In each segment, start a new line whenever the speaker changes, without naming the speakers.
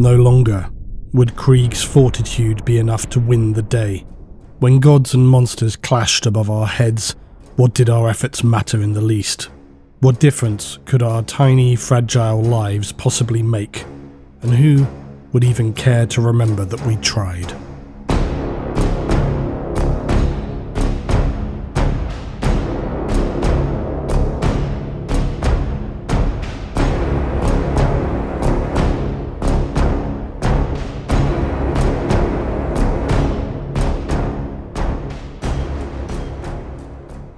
No longer would Krieg's fortitude be enough to win the day. When gods and monsters clashed above our heads, what did our efforts matter in the least? What difference could our tiny, fragile lives possibly make? And who would even care to remember that we tried?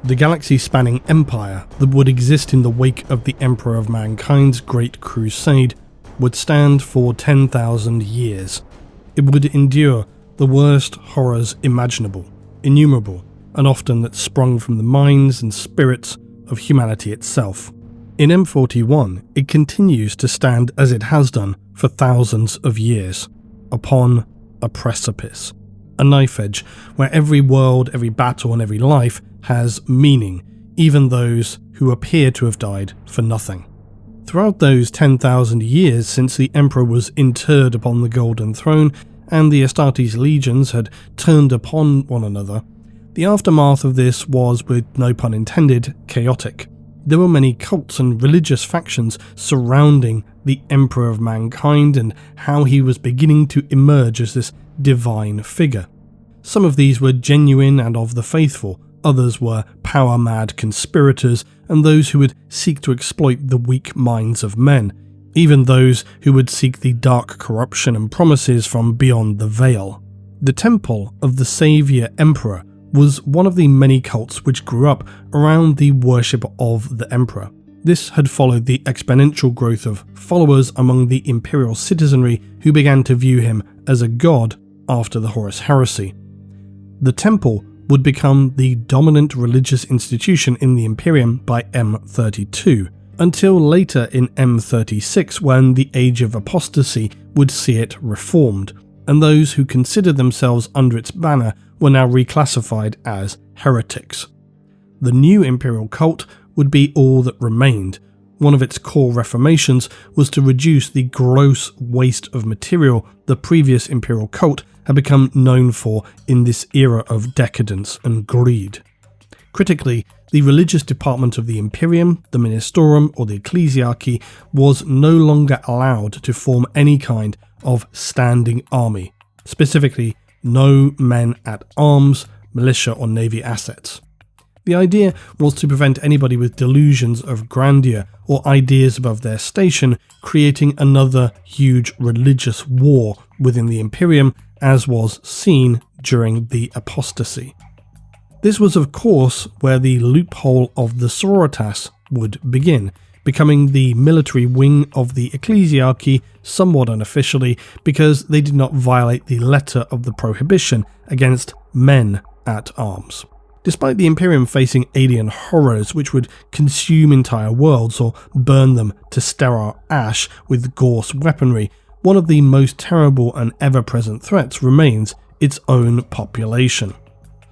The galaxy-spanning empire that would exist in the wake of the Emperor of Mankind's Great Crusade would stand for 10,000 years. It would endure the worst horrors imaginable, innumerable, and often that sprung from the minds and spirits of humanity itself. In M41, it continues to stand as it has done for thousands of years, upon a precipice. A knife edge where every world, every battle, and every life has meaning, even those who appear to have died for nothing. Throughout those 10,000 years since the Emperor was interred upon the Golden Throne and the Astartes legions had turned upon one another, the aftermath of this was, with no pun intended, chaotic. There were many cults and religious factions surrounding the Emperor of Mankind and how he was beginning to emerge as this divine figure. Some of these were genuine and of the faithful, others were power-mad conspirators and those who would seek to exploit the weak minds of men, even those who would seek the dark corruption and promises from beyond the veil. The Temple of the Saviour Emperor was one of the many cults which grew up around the worship of the Emperor. This had followed the exponential growth of followers among the imperial citizenry who began to view him as a god after the Horus Heresy. The Temple would become the dominant religious institution in the Imperium by M32, until later in M36 when the Age of Apostasy would see it reformed, and those who considered themselves under its banner were now reclassified as heretics. The new imperial cult would be all that remained. One of its core reformations was to reduce the gross waste of material the previous imperial cult had become known for in this era of decadence and greed. Critically, the religious department of the Imperium, the Ministorum, or the Ecclesiarchy was no longer allowed to form any kind of standing army, specifically no men at arms, militia, or navy assets. The idea was to prevent anybody with delusions of grandeur or ideas above their station creating another huge religious war within the Imperium, as was seen during the apostasy. This was of course where the loophole of the Sororitas would begin, becoming the military wing of the Ecclesiarchy somewhat unofficially because they did not violate the letter of the prohibition against men at arms. Despite the Imperium facing alien horrors which would consume entire worlds or burn them to sterile ash with Gorse weaponry, one of the most terrible and ever-present threats remains its own population.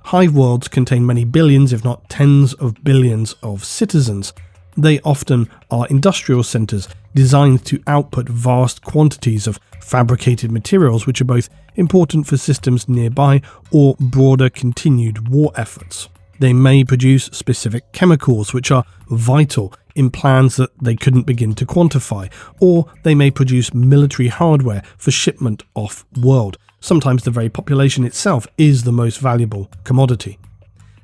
Hive worlds contain many billions, if not tens of billions of citizens. They often are industrial centres designed to output vast quantities of fabricated materials which are both important for systems nearby or broader continued war efforts. They may produce specific chemicals which are vital in plans that they couldn't begin to quantify, or they may produce military hardware for shipment off-world. Sometimes the very population itself is the most valuable commodity.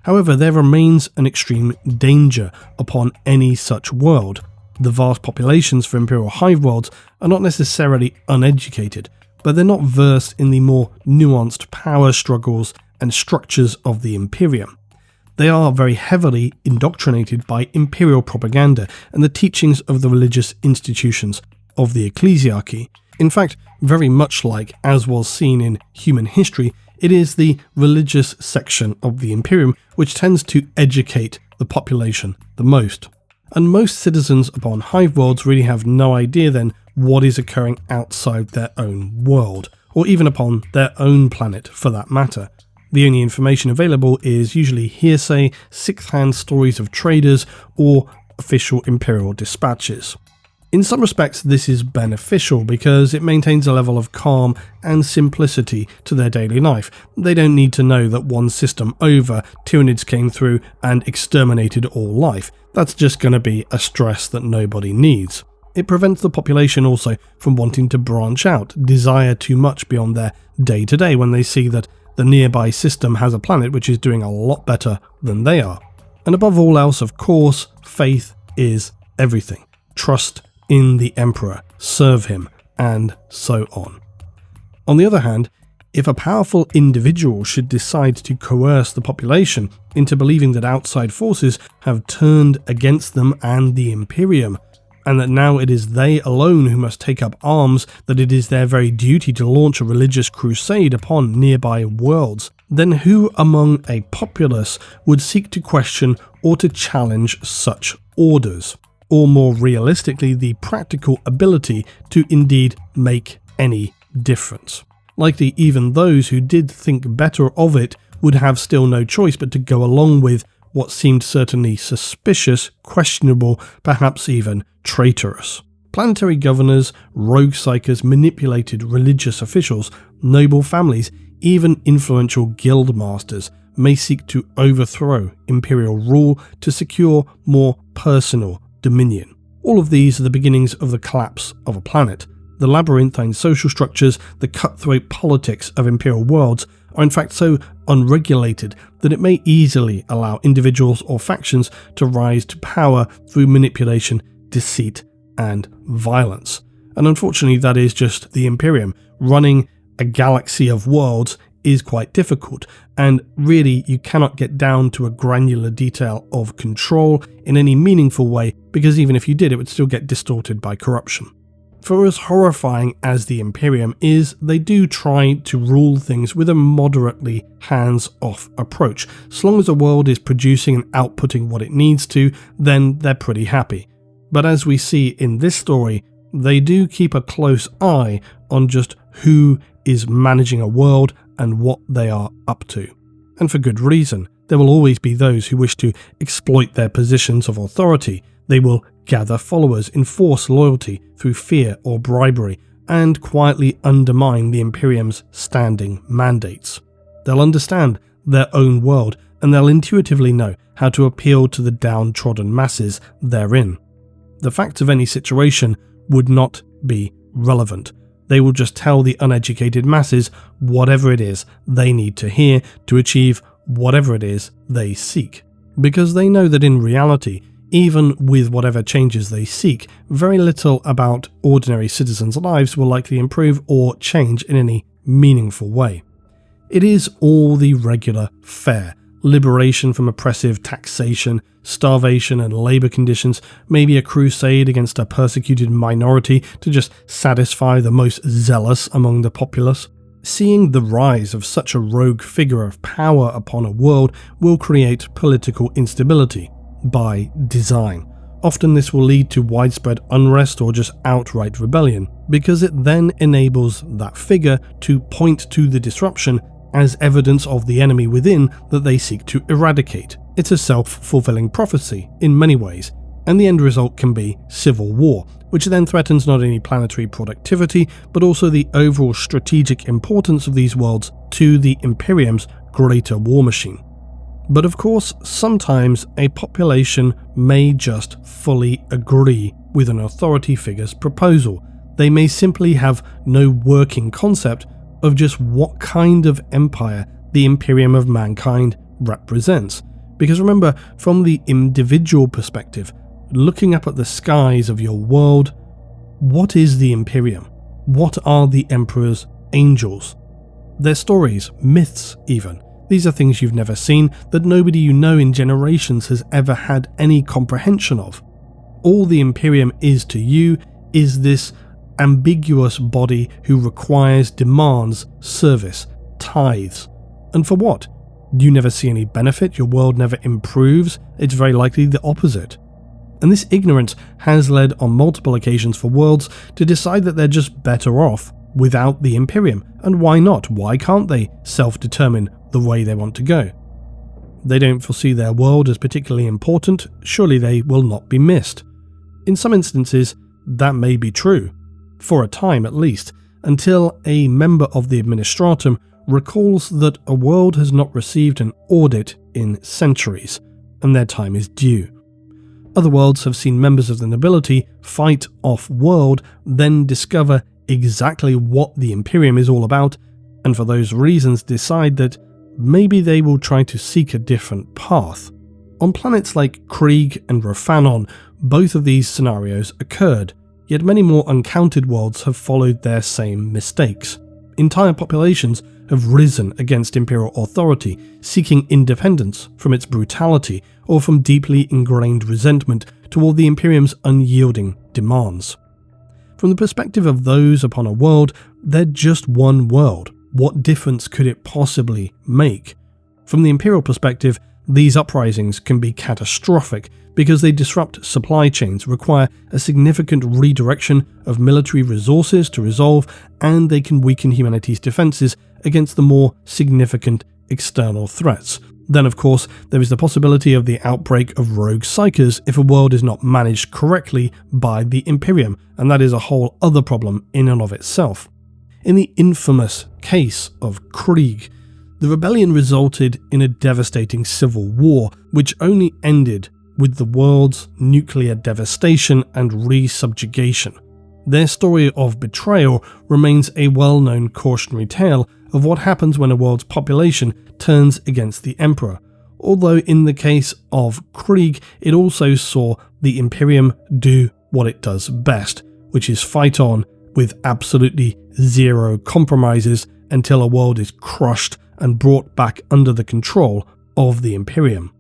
However, there remains an extreme danger upon any such world. The vast populations for Imperial Hive worlds are not necessarily uneducated, but they're not versed in the more nuanced power struggles and structures of the Imperium. They are very heavily indoctrinated by imperial propaganda and the teachings of the religious institutions of the Ecclesiarchy. In fact, very much like as was seen in human history, it is the religious section of the Imperium which tends to educate the population the most. And most citizens upon Hive worlds really have no idea then what is occurring outside their own world, or even upon their own planet for that matter. The only information available is usually hearsay, sixth-hand stories of traders, or official imperial dispatches. In some respects, this is beneficial because it maintains a level of calm and simplicity to their daily life. They don't need to know that one system over, Tyranids came through and exterminated all life. That's just going to be a stress that nobody needs. It prevents the population also from wanting to branch out, desire too much beyond their day-to-day when they see that the nearby system has a planet which is doing a lot better than they are. And above all else, of course, faith is everything. Trust in the Emperor, serve him, and so on. On the other hand, if a powerful individual should decide to coerce the population into believing that outside forces have turned against them and the Imperium, and that now it is they alone who must take up arms, that it is their very duty to launch a religious crusade upon nearby worlds, then who among a populace would seek to question or to challenge such orders? Or more realistically, the practical ability to indeed make any difference. Likely even those who did think better of it would have still no choice but to go along with what seemed certainly suspicious, questionable, perhaps even traitorous. Planetary governors, rogue psychers, manipulated religious officials, noble families, even influential guild masters may seek to overthrow imperial rule to secure more personal dominion. All of these are the beginnings of the collapse of a planet. The labyrinthine social structures, the cutthroat politics of imperial worlds are in fact so unregulated that it may easily allow individuals or factions to rise to power through manipulation, deceit, and violence. And unfortunately, that is just the Imperium. Running a galaxy of worlds is quite difficult, and really you cannot get down to a granular detail of control in any meaningful way, because even if you did, it would still get distorted by corruption. For as horrifying as the Imperium is, they do try to rule things with a moderately hands-off approach. As long as a world is producing and outputting what it needs to, then they're pretty happy. But as we see in this story, they do keep a close eye on just who is managing a world and what they are up to. And for good reason. There will always be those who wish to exploit their positions of authority. They will gather followers, enforce loyalty through fear or bribery, and quietly undermine the Imperium's standing mandates. They'll understand their own world, and they'll intuitively know how to appeal to the downtrodden masses therein. The facts of any situation would not be relevant. They will just tell the uneducated masses whatever it is they need to hear to achieve whatever it is they seek. Because they know that in reality, even with whatever changes they seek, very little about ordinary citizens' lives will likely improve or change in any meaningful way. It is all the regular fare. Liberation from oppressive taxation, starvation and labour conditions, maybe a crusade against a persecuted minority to just satisfy the most zealous among the populace. Seeing the rise of such a rogue figure of power upon a world will create political instability by design. Often this will lead to widespread unrest or just outright rebellion, because it then enables that figure to point to the disruption as evidence of the enemy within that they seek to eradicate. It's a self-fulfilling prophecy in many ways, and the end result can be civil war, which then threatens not only planetary productivity, but also the overall strategic importance of these worlds to the Imperium's greater war machine. But of course, sometimes a population may just fully agree with an authority figure's proposal. They may simply have no working concept of just what kind of empire the Imperium of mankind represents. Because remember, from the individual perspective, looking up at the skies of your world, what is the Imperium? What are the Emperor's angels? Their stories, myths even. These are things you've never seen, that nobody you know in generations has ever had any comprehension of. All the Imperium is to you is this ambiguous body who requires, demands, service, tithes. And for what? You never see any benefit, your world never improves, it's very likely the opposite. And this ignorance has led on multiple occasions for worlds to decide that they're just better off without the Imperium. And why not? Why can't they self-determine the way they want to go? They don't foresee their world as particularly important, surely they will not be missed. In some instances, that may be true, for a time at least, until a member of the Administratum recalls that a world has not received an audit in centuries, and their time is due. Other worlds have seen members of the nobility fight off-world, then discover exactly what the Imperium is all about, and for those reasons decide that maybe they will try to seek a different path. On planets like Krieg and Raphanon, both of these scenarios occurred, yet many more uncounted worlds have followed their same mistakes. Entire populations have risen against Imperial authority, seeking independence from its brutality or from deeply ingrained resentment toward the Imperium's unyielding demands. From the perspective of those upon a world, they're just one world. What difference could it possibly make? From the Imperial perspective, these uprisings can be catastrophic because they disrupt supply chains, require a significant redirection of military resources to resolve, and they can weaken humanity's defenses against the more significant external threats. Then, of course, there is the possibility of the outbreak of rogue psykers if a world is not managed correctly by the Imperium, and that is a whole other problem in and of itself. In the infamous case of Krieg, the rebellion resulted in a devastating civil war, which only ended with the world's nuclear devastation and re-subjugation. Their story of betrayal remains a well-known cautionary tale of what happens when a world's population turns against the Emperor, although in the case of Krieg, it also saw the Imperium do what it does best, which is fight on with absolutely zero compromises until a world is crushed and brought back under the control of the Imperium.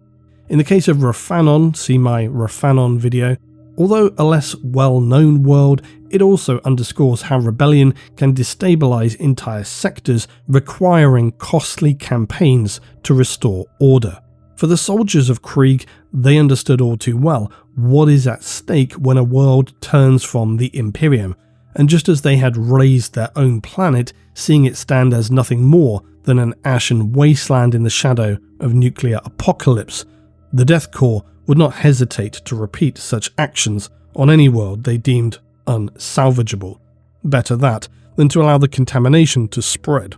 In the case of Raphanon, see my Raphanon video, although a less well-known world, it also underscores how rebellion can destabilize entire sectors, requiring costly campaigns to restore order. For the soldiers of Krieg, they understood all too well what is at stake when a world turns from the Imperium, and just as they had razed their own planet, seeing it stand as nothing more than an ashen wasteland in the shadow of nuclear apocalypse, the Death Corps would not hesitate to repeat such actions on any world they deemed unsalvageable. Better that than to allow the contamination to spread.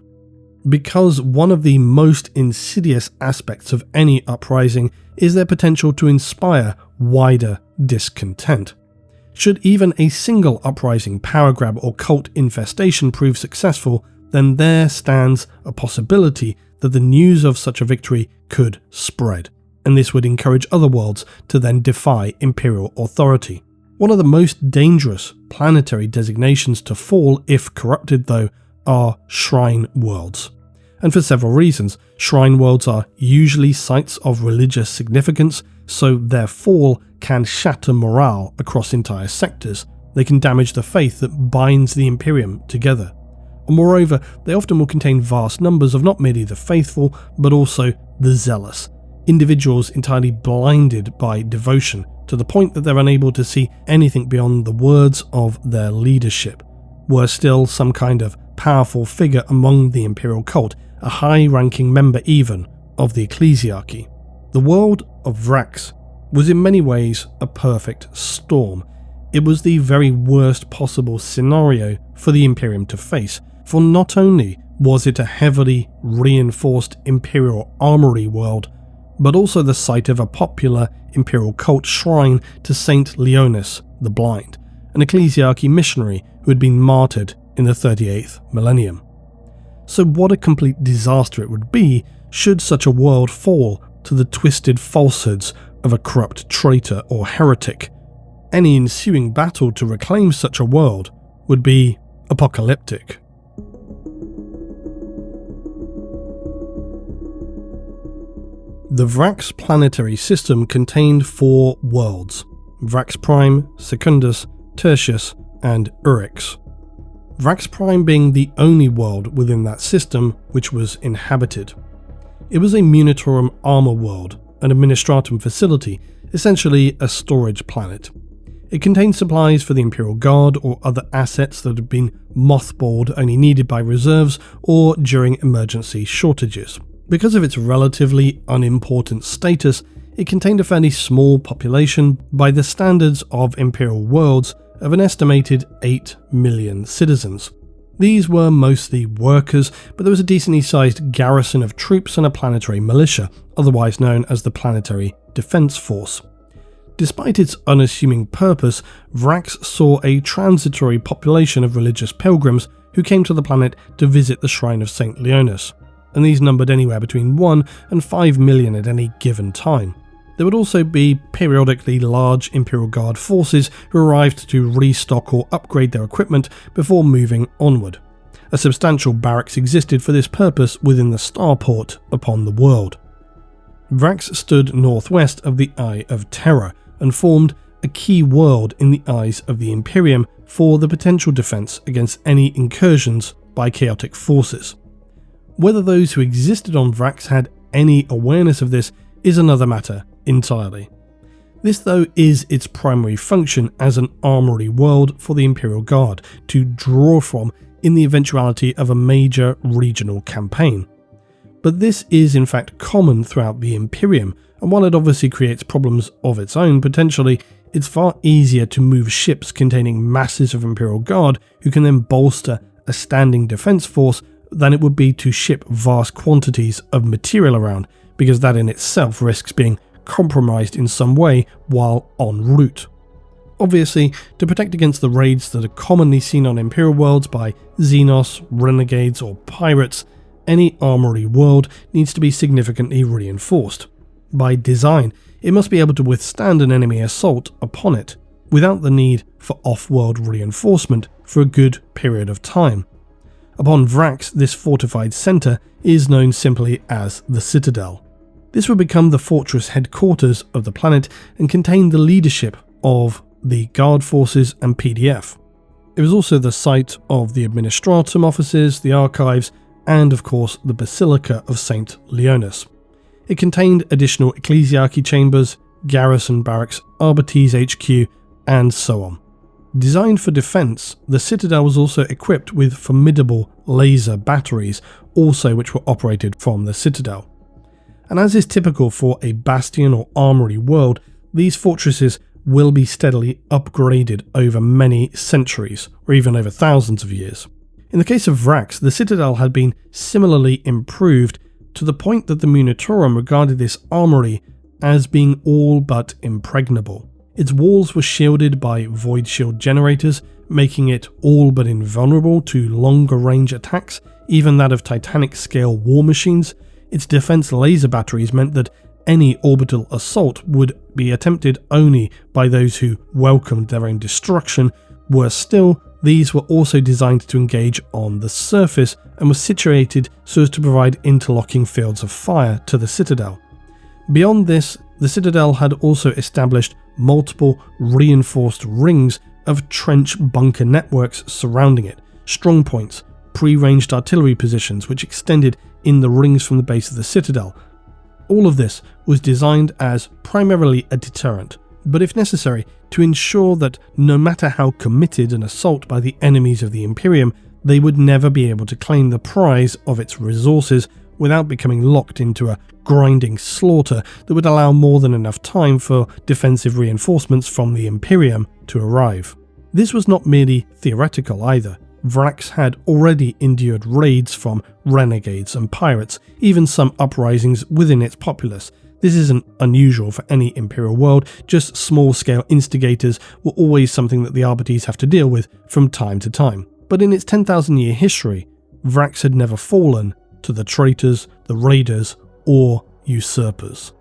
Because one of the most insidious aspects of any uprising is their potential to inspire wider discontent. Should even a single uprising, power grab, or cult infestation prove successful, then there stands a possibility that the news of such a victory could spread, and this would encourage other worlds to then defy Imperial authority. One of the most dangerous planetary designations to fall, if corrupted though, are shrine worlds. And for several reasons. Shrine worlds are usually sites of religious significance, so their fall can shatter morale across entire sectors. They can damage the faith that binds the Imperium together. And moreover, they often will contain vast numbers of not merely the faithful, but also the zealous. Individuals entirely blinded by devotion, to the point that they're unable to see anything beyond the words of their leadership. Worse still, some kind of powerful figure among the Imperial cult, a high-ranking member even of the ecclesiarchy. The world of Vraks was in many ways a perfect storm. It was the very worst possible scenario for the Imperium to face, for not only was it a heavily reinforced Imperial armory world, but also the site of a popular Imperial cult shrine to Saint Leonis the Blind, an ecclesiarchy missionary who had been martyred in the 38th millennium. So what a complete disaster it would be should such a world fall to the twisted falsehoods of a corrupt traitor or heretic. Any ensuing battle to reclaim such a world would be apocalyptic. The Vraks planetary system contained 4 worlds: Vraks Prime, Secundus, Tertius, and Urix. Vraks Prime being the only world within that system which was inhabited. It was a Munitorum armor world, an administratum facility, essentially a storage planet. It contained supplies for the Imperial Guard or other assets that had been mothballed, only needed by reserves or during emergency shortages. Because of its relatively unimportant status, it contained a fairly small population by the standards of Imperial worlds, of an estimated 8 million citizens. These were mostly workers, but there was a decently sized garrison of troops and a planetary militia, otherwise known as the Planetary Defense Force. Despite its unassuming purpose, Vraks saw a transitory population of religious pilgrims who came to the planet to visit the shrine of St. Leonis, and these numbered anywhere between 1 and 5 million at any given time. There would also be periodically large Imperial Guard forces who arrived to restock or upgrade their equipment before moving onward. A substantial barracks existed for this purpose within the starport upon the world. Vraks stood northwest of the Eye of Terror and formed a key world in the eyes of the Imperium for the potential defense against any incursions by chaotic forces. Whether those who existed on Vraks had any awareness of this is another matter entirely. This, though, is its primary function as an armory world for the Imperial Guard to draw from in the eventuality of a major regional campaign. But this is in fact common throughout the Imperium, and while it obviously creates problems of its own potentially, it's far easier to move ships containing masses of Imperial Guard who can then bolster a standing defense force than it would be to ship vast quantities of material around, because that in itself risks being compromised in some way while en route. Obviously, to protect against the raids that are commonly seen on Imperial worlds by Xenos, renegades or pirates, any armory world needs to be significantly reinforced. By design, it must be able to withstand an enemy assault upon it, without the need for off-world reinforcement for a good period of time. Upon Vraks, this fortified centre is known simply as the Citadel. This would become the fortress headquarters of the planet and contain the leadership of the Guard forces and PDF. It was also the site of the Administratum offices, the archives, and of course the Basilica of St. Leonis. It contained additional ecclesiarchy chambers, garrison barracks, Arbites HQ, and so on. Designed for defence, the Citadel was also equipped with formidable laser batteries, also which were operated from the Citadel. And as is typical for a bastion or armory world, these fortresses will be steadily upgraded over many centuries, or even over thousands of years. In the case of Vraks, the Citadel had been similarly improved to the point that the Munitorum regarded this armory as being all but impregnable. Its walls were shielded by void shield generators, making it all but invulnerable to longer range attacks, even that of Titanic scale war machines. Its defense laser batteries meant that any orbital assault would be attempted only by those who welcomed their own destruction. Worse still, these were also designed to engage on the surface and were situated so as to provide interlocking fields of fire to the Citadel. Beyond this, the Citadel had also established multiple reinforced rings of trench bunker networks surrounding it, strong points, pre-ranged artillery positions which extended in the rings from the base of the Citadel. All of this was designed as primarily a deterrent, but if necessary, to ensure that no matter how committed an assault by the enemies of the Imperium, they would never be able to claim the prize of its resources without becoming locked into a grinding slaughter that would allow more than enough time for defensive reinforcements from the Imperium to arrive. This was not merely theoretical either. Vraks had already endured raids from renegades and pirates, even some uprisings within its populace. This isn't unusual for any Imperial world, just small-scale instigators were always something that the Arbites have to deal with from time to time. But in its 10,000-year history, Vraks had never fallen to the traitors, the raiders, or usurpers.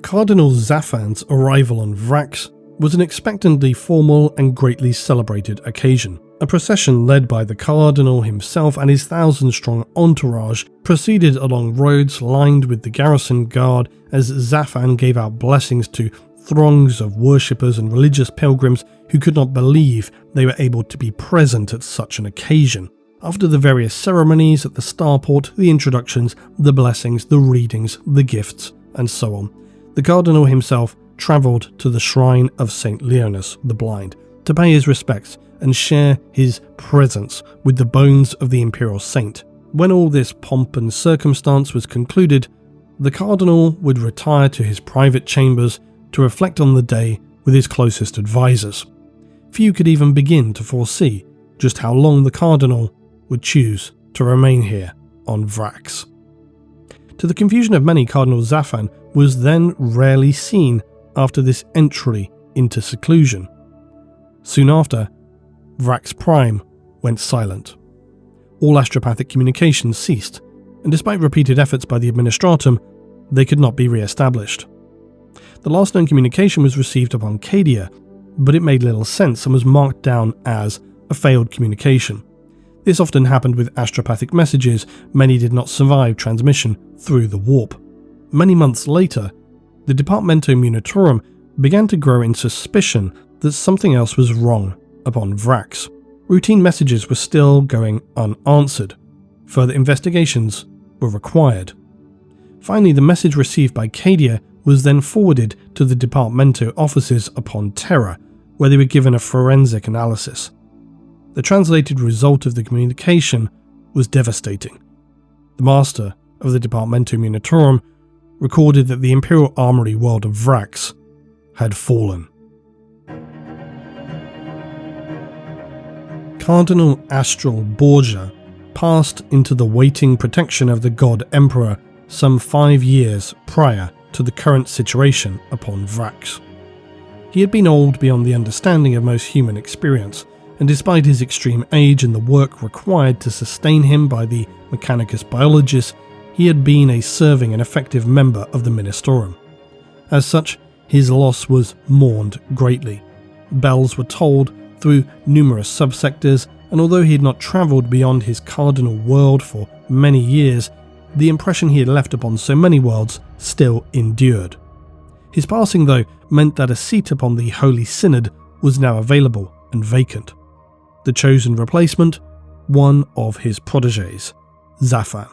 Cardinal Zaphan's arrival on Vraks was an expectantly formal and greatly celebrated occasion. A procession led by the Cardinal himself and his 1,000-strong entourage proceeded along roads lined with the garrison guard as Zaphan gave out blessings to throngs of worshippers and religious pilgrims who could not believe they were able to be present at such an occasion. After the various ceremonies at the starport, the introductions, the blessings, the readings, the gifts, and so on, the Cardinal himself travelled to the shrine of St. Leonis the Blind to pay his respects and share his presence with the bones of the Imperial Saint. When all this pomp and circumstance was concluded, the Cardinal would retire to his private chambers to reflect on the day with his closest advisors. Few could even begin to foresee just how long the Cardinal would choose to remain here on Vraks. To the confusion of many, Cardinal Zaffan was then rarely seen after this entry into seclusion. Soon after, Vraks Prime went silent. All astropathic communications ceased, and despite repeated efforts by the Administratum, they could not be re-established. The last known communication was received upon Cadia, but it made little sense and was marked down as a failed communication. This often happened with astropathic messages. Many did not survive transmission through the warp. Many months later, the Departamento Munitorum began to grow in suspicion that something else was wrong upon Vraks. Routine messages were still going unanswered. Further investigations were required. Finally, the message received by Cadia was then forwarded to the Departamento offices upon Terra, where they were given a forensic analysis. The translated result of the communication was devastating. The master of the Departamento Munitorum recorded that the Imperial Armory world of Vraks had fallen. Cardinal Astral Borgia passed into the waiting protection of the God Emperor some 5 years prior to the current situation upon Vraks. He had been old beyond the understanding of most human experience, and despite his extreme age and the work required to sustain him by the Mechanicus biologists, he had been a serving and effective member of the Ministorum. As such, his loss was mourned greatly. Bells were tolled through numerous subsectors, and although he had not travelled beyond his cardinal world for many years, the impression he had left upon so many worlds still endured. His passing, though, meant that a seat upon the Holy Synod was now available and vacant. The chosen replacement, one of his protégés, Zaffan.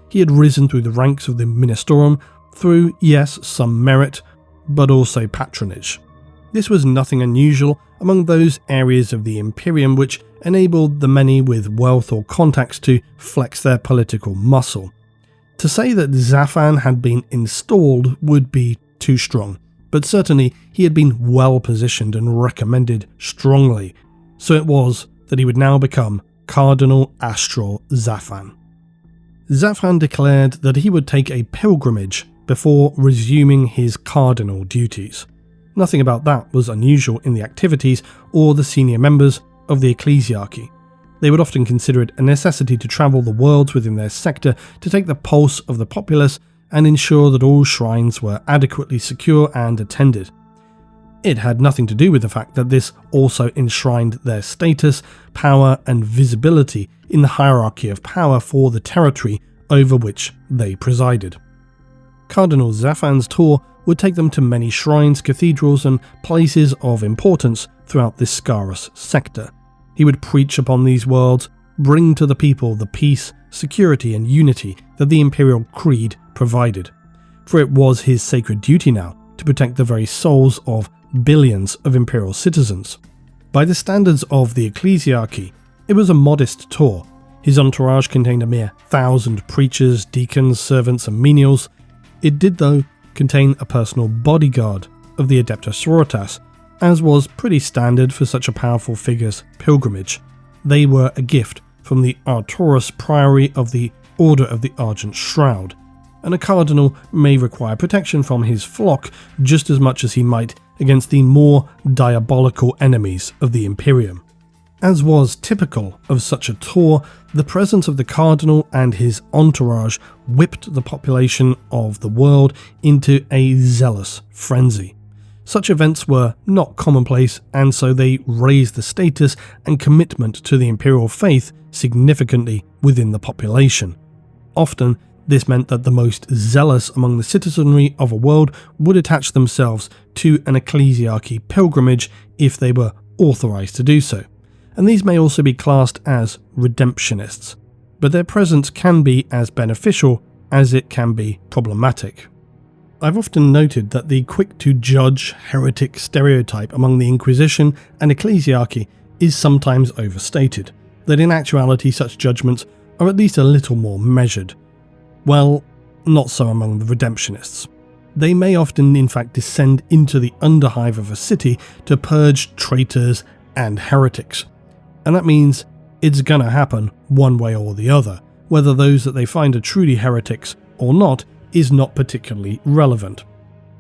He had risen through the ranks of the Ministorum through, yes, some merit, but also patronage. This was nothing unusual among those areas of the Imperium which enabled the many with wealth or contacts to flex their political muscle. To say that Zaffan had been installed would be too strong, but certainly he had been well positioned and recommended strongly. So it was that he would now become Cardinal Astral Zaffan. Zaffan declared that he would take a pilgrimage before resuming his cardinal duties. Nothing about that was unusual in the activities or the senior members of the ecclesiarchy. They would often consider it a necessity to travel the worlds within their sector to take the pulse of the populace and ensure that all shrines were adequately secure and attended. It had nothing to do with the fact that this also enshrined their status, power, and visibility in the hierarchy of power for the territory over which they presided. Cardinal Zaffan's tour would take them to many shrines, cathedrals, and places of importance throughout this Scarus sector. He would preach upon these worlds, bring to the people the peace, security, and unity that the Imperial Creed provided. For it was his sacred duty now to protect the very souls of billions of Imperial citizens. By the standards of the ecclesiarchy, it was a modest tour. His entourage contained a mere 1,000 preachers, deacons, servants, and menials. It did, though, contain a personal bodyguard of the Adepta Sororitas, as was pretty standard for such a powerful figure's pilgrimage. They were a gift from the Arturus Priory of the Order of the Argent Shroud, and a cardinal may require protection from his flock just as much as he might against the more diabolical enemies of the Imperium. As was typical of such a tour, the presence of the cardinal and his entourage whipped the population of the world into a zealous frenzy. Such events were not commonplace, and so they raised the status and commitment to the imperial faith significantly within the population. Often, this meant that the most zealous among the citizenry of a world would attach themselves to an ecclesiarchy pilgrimage if they were authorized to do so, and these may also be classed as redemptionists, but their presence can be as beneficial as it can be problematic. I've often noted that the quick-to-judge heretic stereotype among the Inquisition and ecclesiarchy is sometimes overstated, that in actuality such judgments are at least a little more measured. Well, not so among the redemptionists. They may often in fact descend into the underhive of a city to purge traitors and heretics. And that means it's gonna happen one way or the other. Whether those that they find are truly heretics or not is not particularly relevant.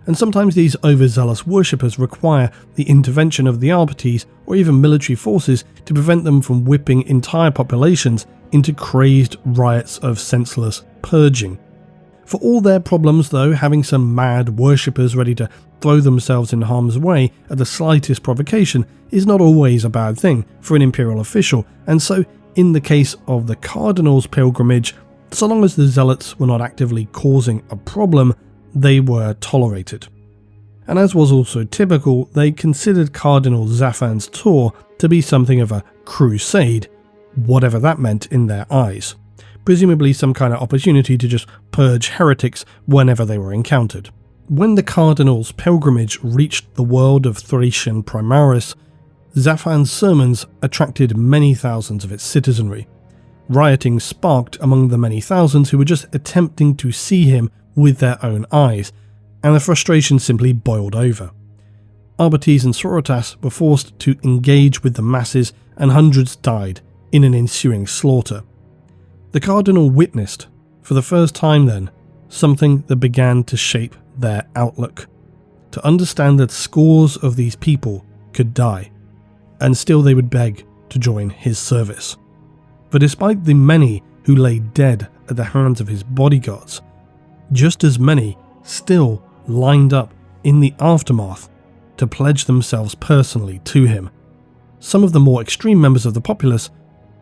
And sometimes these overzealous worshippers require the intervention of the Arbites or even military forces to prevent them from whipping entire populations into crazed riots of senseless purging. For all their problems though, having some mad worshippers ready to throw themselves in harm's way at the slightest provocation is not always a bad thing for an imperial official, and so in the case of the Cardinal's pilgrimage, so long as the zealots were not actively causing a problem, they were tolerated. And as was also typical, they considered Cardinal Zaphan's tour to be something of a crusade, whatever that meant in their eyes. Presumably some kind of opportunity to just purge heretics whenever they were encountered. When the Cardinal's pilgrimage reached the world of Thracian Primaris, Zaphan's sermons attracted many thousands of its citizenry. Rioting sparked among the many thousands who were just attempting to see him with their own eyes, and the frustration simply boiled over. Arbites and Sorotas were forced to engage with the masses, and hundreds died in an ensuing slaughter. The Cardinal witnessed, for the first time then, something that began to shape their outlook. To understand that scores of these people could die, and still they would beg to join his service. For despite the many who lay dead at the hands of his bodyguards, just as many still lined up in the aftermath to pledge themselves personally to him. Some of the more extreme members of the populace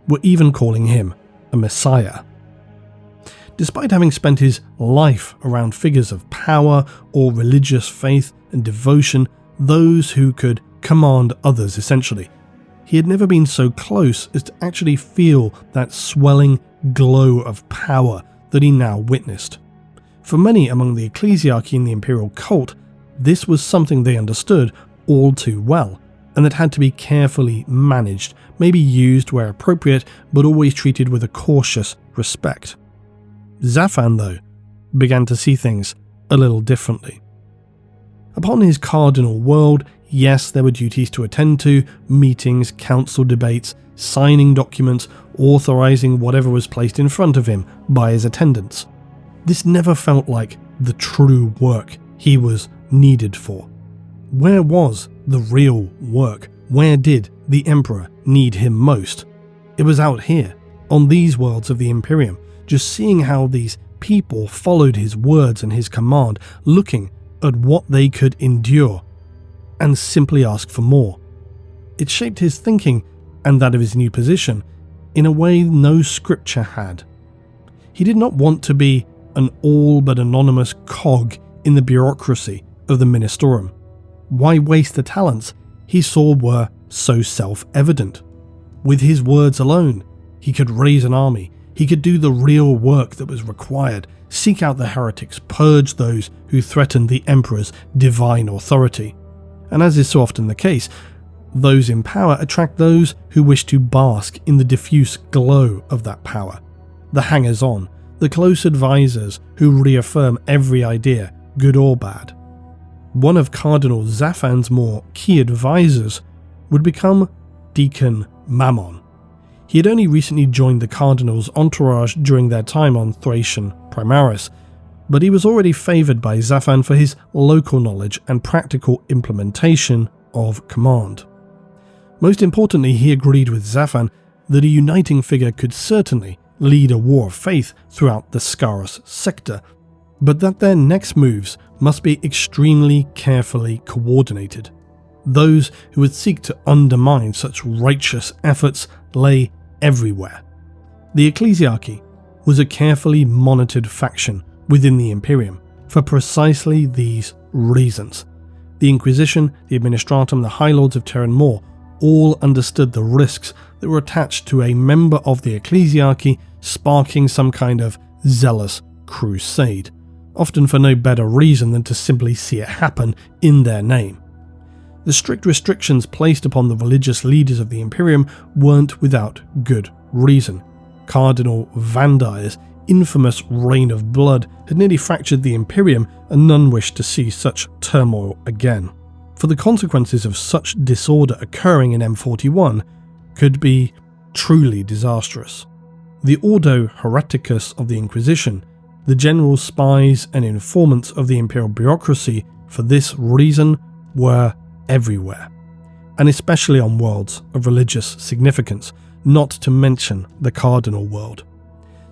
were even calling him a messiah. Despite having spent his life around figures of power or religious faith and devotion, those who could command others essentially, he had never been so close as to actually feel that swelling glow of power that he now witnessed. For many among the ecclesiarchy and the imperial cult, this was something they understood all too well, and that had to be carefully managed, maybe used where appropriate, but always treated with a cautious respect. Zaphan, though, began to see things a little differently. Upon his cardinal world, yes, there were duties to attend to, meetings, council debates, signing documents, authorizing whatever was placed in front of him by his attendants. This never felt like the true work he was needed for. Where was the real work? Where did the Emperor need him most? It was out here, on these worlds of the Imperium, just seeing how these people followed his words and his command, looking at what they could endure, and simply ask for more. It shaped his thinking, and that of his new position, in a way no scripture had. He did not want to be an all but anonymous cog in the bureaucracy of the Ministorum. Why waste the talents he saw were so self-evident? With his words alone, he could raise an army, he could do the real work that was required, seek out the heretics, purge those who threatened the Emperor's divine authority. And as is so often the case, those in power attract those who wish to bask in the diffuse glow of that power. The hangers-on, the close advisors who reaffirm every idea, good or bad. One of Cardinal Zaphan's more key advisors would become Deacon Mammon. He had only recently joined the Cardinal's entourage during their time on Thracian Primaris, but he was already favoured by Zaphan for his local knowledge and practical implementation of command. Most importantly, he agreed with Zaphan that a uniting figure could certainly lead a war of faith throughout the Scaros sector, but that their next moves must be extremely carefully coordinated. Those who would seek to undermine such righteous efforts lay everywhere. The ecclesiarchy was a carefully monitored faction within the Imperium for precisely these reasons. The Inquisition, the Administratum, the High Lords of Terran Mor all understood the risks that were attached to a member of the ecclesiarchy sparking some kind of zealous crusade, often for no better reason than to simply see it happen in their name. The strict restrictions placed upon the religious leaders of the Imperium weren't without good reason. Cardinal Vandire's infamous Reign of Blood had nearly fractured the Imperium, and none wished to see such turmoil again. For the consequences of such disorder occurring in M41 could be truly disastrous. The Ordo Hereticus of the Inquisition, the general spies and informants of the imperial bureaucracy, for this reason were everywhere, and especially on worlds of religious significance, not to mention the cardinal world.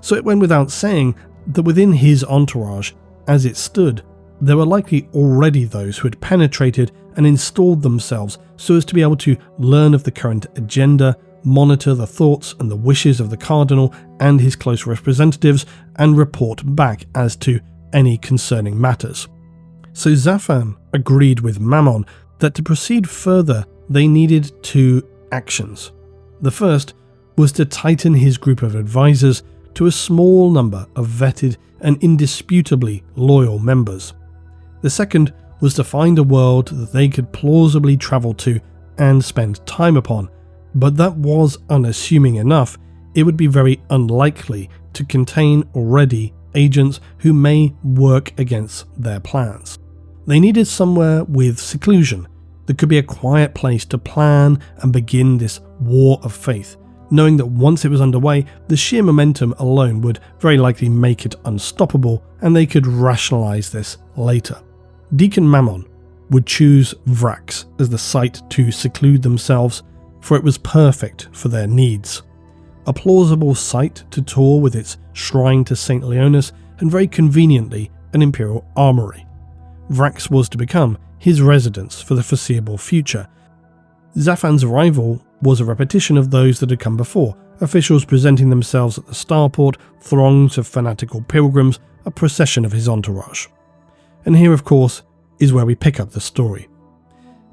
So it went without saying that within his entourage, as it stood, there were likely already those who had penetrated and installed themselves so as to be able to learn of the current agenda, monitor the thoughts and the wishes of the cardinal and his close representatives, and report back as to any concerning matters. So Zaffan agreed with Mammon that to proceed further they needed two actions. The first was to tighten his group of advisors to a small number of vetted and indisputably loyal members. The second was to find a world that they could plausibly travel to and spend time upon, but that was unassuming enough. It would be very unlikely to contain already agents who may work against their plans. They needed somewhere with seclusion that could be a quiet place to plan and begin this war of faith, knowing that once it was underway, the sheer momentum alone would very likely make it unstoppable, and they could rationalize this later. Deacon Mammon would choose Vraks as the site to seclude themselves, for it was perfect for their needs. A plausible site to tour with its shrine to St. Leonis, and very conveniently an imperial armory. Vraks was to become his residence for the foreseeable future. Zaffan's arrival was a repetition of those that had come before, officials presenting themselves at the starport, throngs of fanatical pilgrims, a procession of his entourage. And here, of course, is where we pick up the story.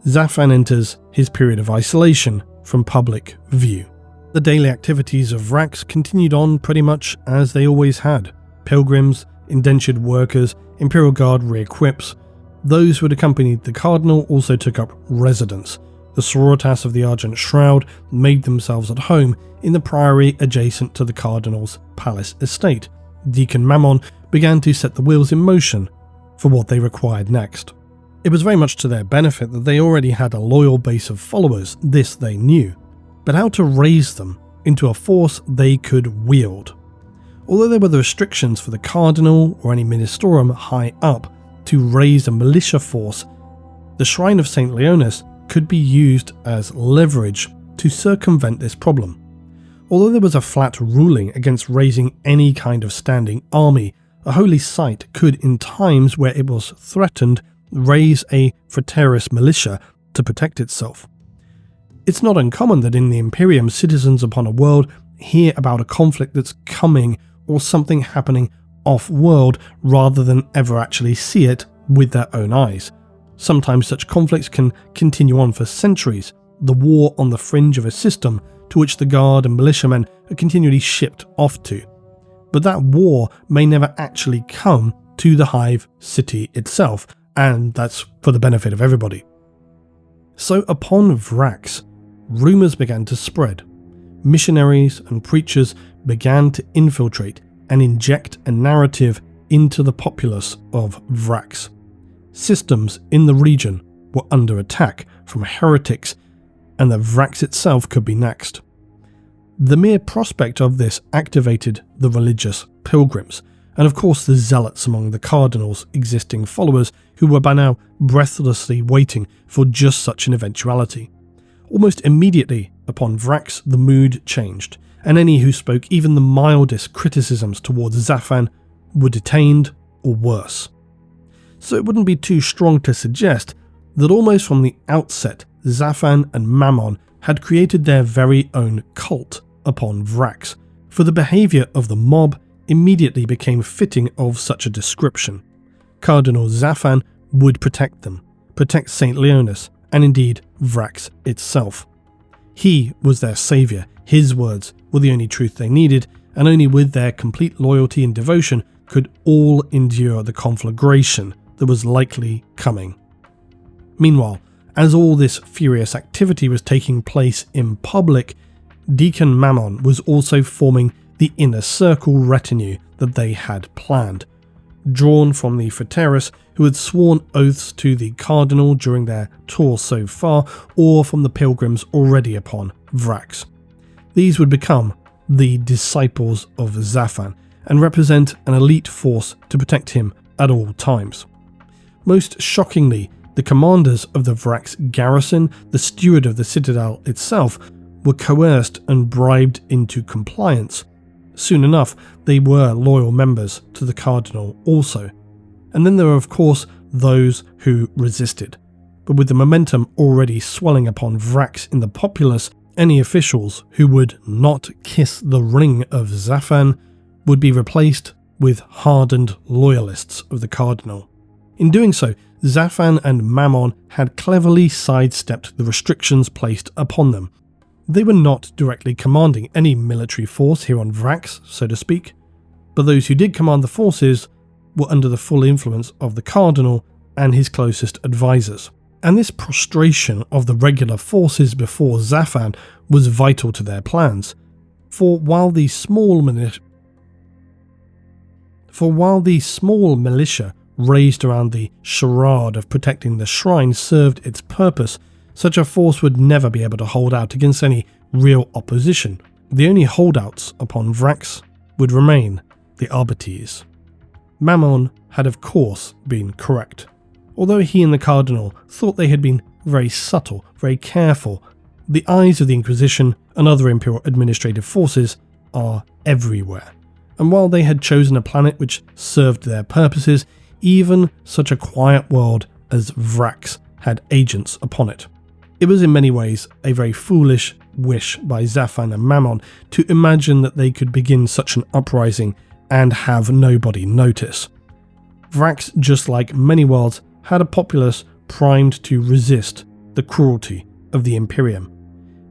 Zaffan enters his period of isolation from public view. The daily activities of Vraks continued on pretty much as they always had. Pilgrims, indentured workers, Imperial Guard re-equips. Those who had accompanied the Cardinal also took up residence. The sororitas of the Argent Shroud made themselves at home in the priory adjacent to the Cardinal's palace estate. Deacon Mammon began to set the wheels in motion for what they required next. It was very much to their benefit that they already had a loyal base of followers, this they knew, but how to raise them into a force they could wield. Although there were the restrictions for the Cardinal or any ministorum high up to raise a militia force, the Shrine of St. Leonis could be used as leverage to circumvent this problem. Although there was a flat ruling against raising any kind of standing army, a holy site could, in times where it was threatened, raise a frateris militia to protect itself. It's not uncommon that in the Imperium, citizens upon a world hear about a conflict that's coming or something happening off-world rather than ever actually see it with their own eyes. Sometimes such conflicts can continue on for centuries, the war on the fringe of a system to which the guard and militiamen are continually shipped off to. But that war may never actually come to the hive city itself, and that's for the benefit of everybody. So upon Vraks, rumours began to spread. Missionaries and preachers began to infiltrate and inject a narrative into the populace of Vraks. Systems in the region were under attack from heretics, and that Vraks itself could be next. The mere prospect of this activated the religious pilgrims, and of course the zealots among the Cardinal's existing followers, who were by now breathlessly waiting for just such an eventuality. Almost immediately upon Vraks, the mood changed, and any who spoke even the mildest criticisms towards Zaffan were detained or worse. So it wouldn't be too strong to suggest that almost from the outset, Zaffan and Mammon had created their very own cult upon Vraks, for the behaviour of the mob immediately became fitting of such a description. Cardinal Zaffan would protect them, protect St. Leonis, and indeed Vraks itself. He was their saviour, his words were the only truth they needed, and only with their complete loyalty and devotion could all endure the conflagration that was likely coming. Meanwhile, as all this furious activity was taking place in public, Deacon Mammon was also forming the inner circle retinue that they had planned, drawn from the Frateres who had sworn oaths to the Cardinal during their tour so far, or from the pilgrims already upon Vraks. These would become the disciples of Zafan and represent an elite force to protect him at all times. Most shockingly, the commanders of the Vraks garrison, the steward of the citadel itself, were coerced and bribed into compliance. Soon enough, they were loyal members to the Cardinal also. And then there were of course those who resisted. But with the momentum already swelling upon Vraks in the populace, any officials who would not kiss the ring of Zafan would be replaced with hardened loyalists of the Cardinal. In doing so, Zafan and Mammon had cleverly sidestepped the restrictions placed upon them. They were not directly commanding any military force here on Vraks, so to speak, but those who did command the forces were under the full influence of the Cardinal and his closest advisors. And this prostration of the regular forces before Zafan was vital to their plans, for while the small militia raised around the charade of protecting the shrine served its purpose, such a force would never be able to hold out against any real opposition. The only holdouts upon Vraks would remain the Arbites. Mammon had of course been correct. Although he and the Cardinal thought they had been very subtle, very careful, the eyes of the Inquisition and other Imperial administrative forces are everywhere. And while they had chosen a planet which served their purposes, even such a quiet world as Vraks had agents upon it. It was in many ways a very foolish wish by Zafan and Mammon to imagine that they could begin such an uprising and have nobody notice. Vraks, just like many worlds, had a populace primed to resist the cruelty of the Imperium.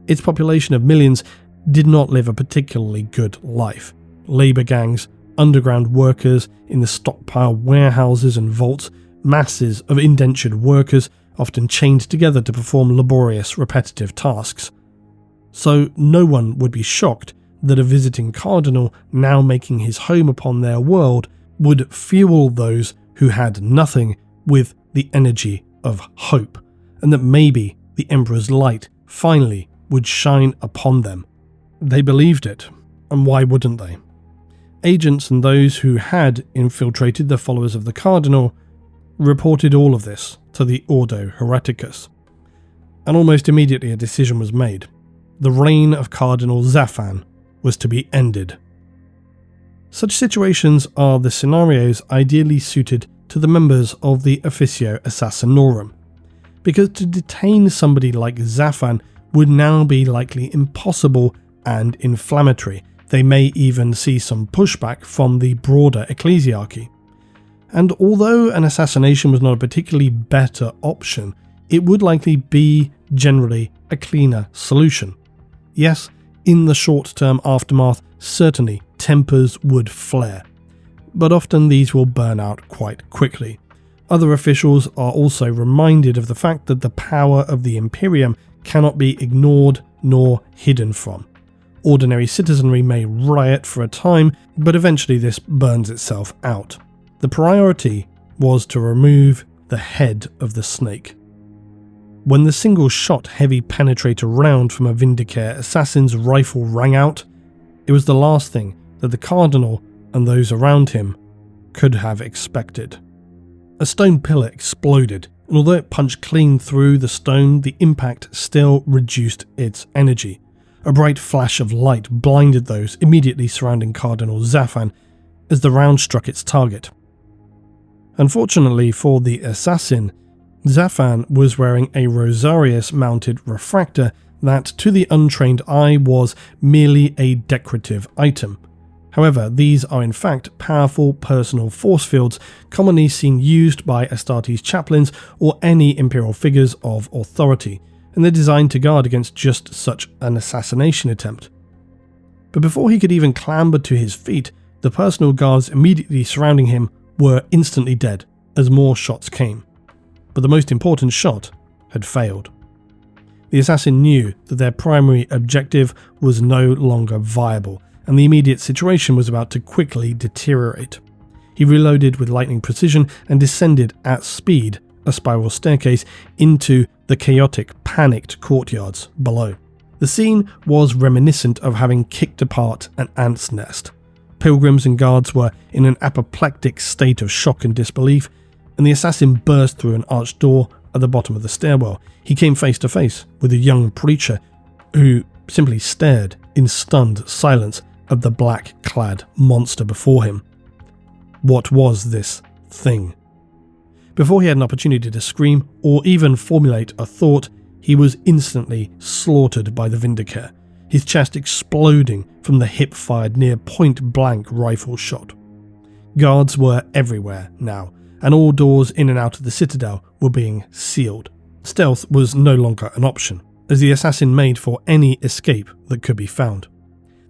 Its population of millions did not live a particularly good life. Labour gangs, underground workers in the stockpile warehouses and vaults, masses of indentured workers often chained together to perform laborious, repetitive tasks. So no one would be shocked that a visiting Cardinal, now making his home upon their world, would fuel those who had nothing with the energy of hope, and that maybe the Emperor's light finally would shine upon them. They believed it, and why wouldn't they? Agents and those who had infiltrated the followers of the Cardinal reported all of this to the Ordo Hereticus, and almost immediately a decision was made. The reign of Cardinal Zafan was to be ended. Such situations are the scenarios ideally suited to the members of the Officio Assassinorum, because to detain somebody like Zafan would now be likely impossible and inflammatory. They may even see some pushback from the broader ecclesiarchy. And although an assassination was not a particularly better option, it would likely be generally a cleaner solution. Yes, in the short-term aftermath, certainly tempers would flare, but often these will burn out quite quickly. Other officials are also reminded of the fact that the power of the Imperium cannot be ignored nor hidden from. Ordinary citizenry may riot for a time, but eventually this burns itself out. The priority was to remove the head of the snake. When the single-shot heavy penetrator round from a Vindicare assassin's rifle rang out, it was the last thing that the Cardinal and those around him could have expected. A stone pillar exploded, and although it punched clean through the stone, the impact still reduced its energy. A bright flash of light blinded those immediately surrounding Cardinal Zafan as the round struck its target. Unfortunately for the assassin, Zafan was wearing a Rosarius-mounted refractor that, to the untrained eye, was merely a decorative item. However, these are in fact powerful personal force fields commonly seen used by Astartes chaplains or any imperial figures of authority, and they're designed to guard against just such an assassination attempt. But before he could even clamber to his feet, the personal guards immediately surrounding him were instantly dead as more shots came. But the most important shot had failed. The assassin knew that their primary objective was no longer viable, and the immediate situation was about to quickly deteriorate. He reloaded with lightning precision and descended at speed a spiral staircase into the chaotic, panicked courtyards below. The scene was reminiscent of having kicked apart an ant's nest. Pilgrims and guards were in an apoplectic state of shock and disbelief, and the assassin burst through an arched door at the bottom of the stairwell. He came face to face with a young preacher who simply stared in stunned silence at the black-clad monster before him. What was this thing? Before he had an opportunity to scream or even formulate a thought, he was instantly slaughtered by the Vindicare, his chest exploding from the hip-fired near point-blank rifle shot. Guards were everywhere now, and all doors in and out of the citadel were being sealed. Stealth was no longer an option, as the assassin made for any escape that could be found.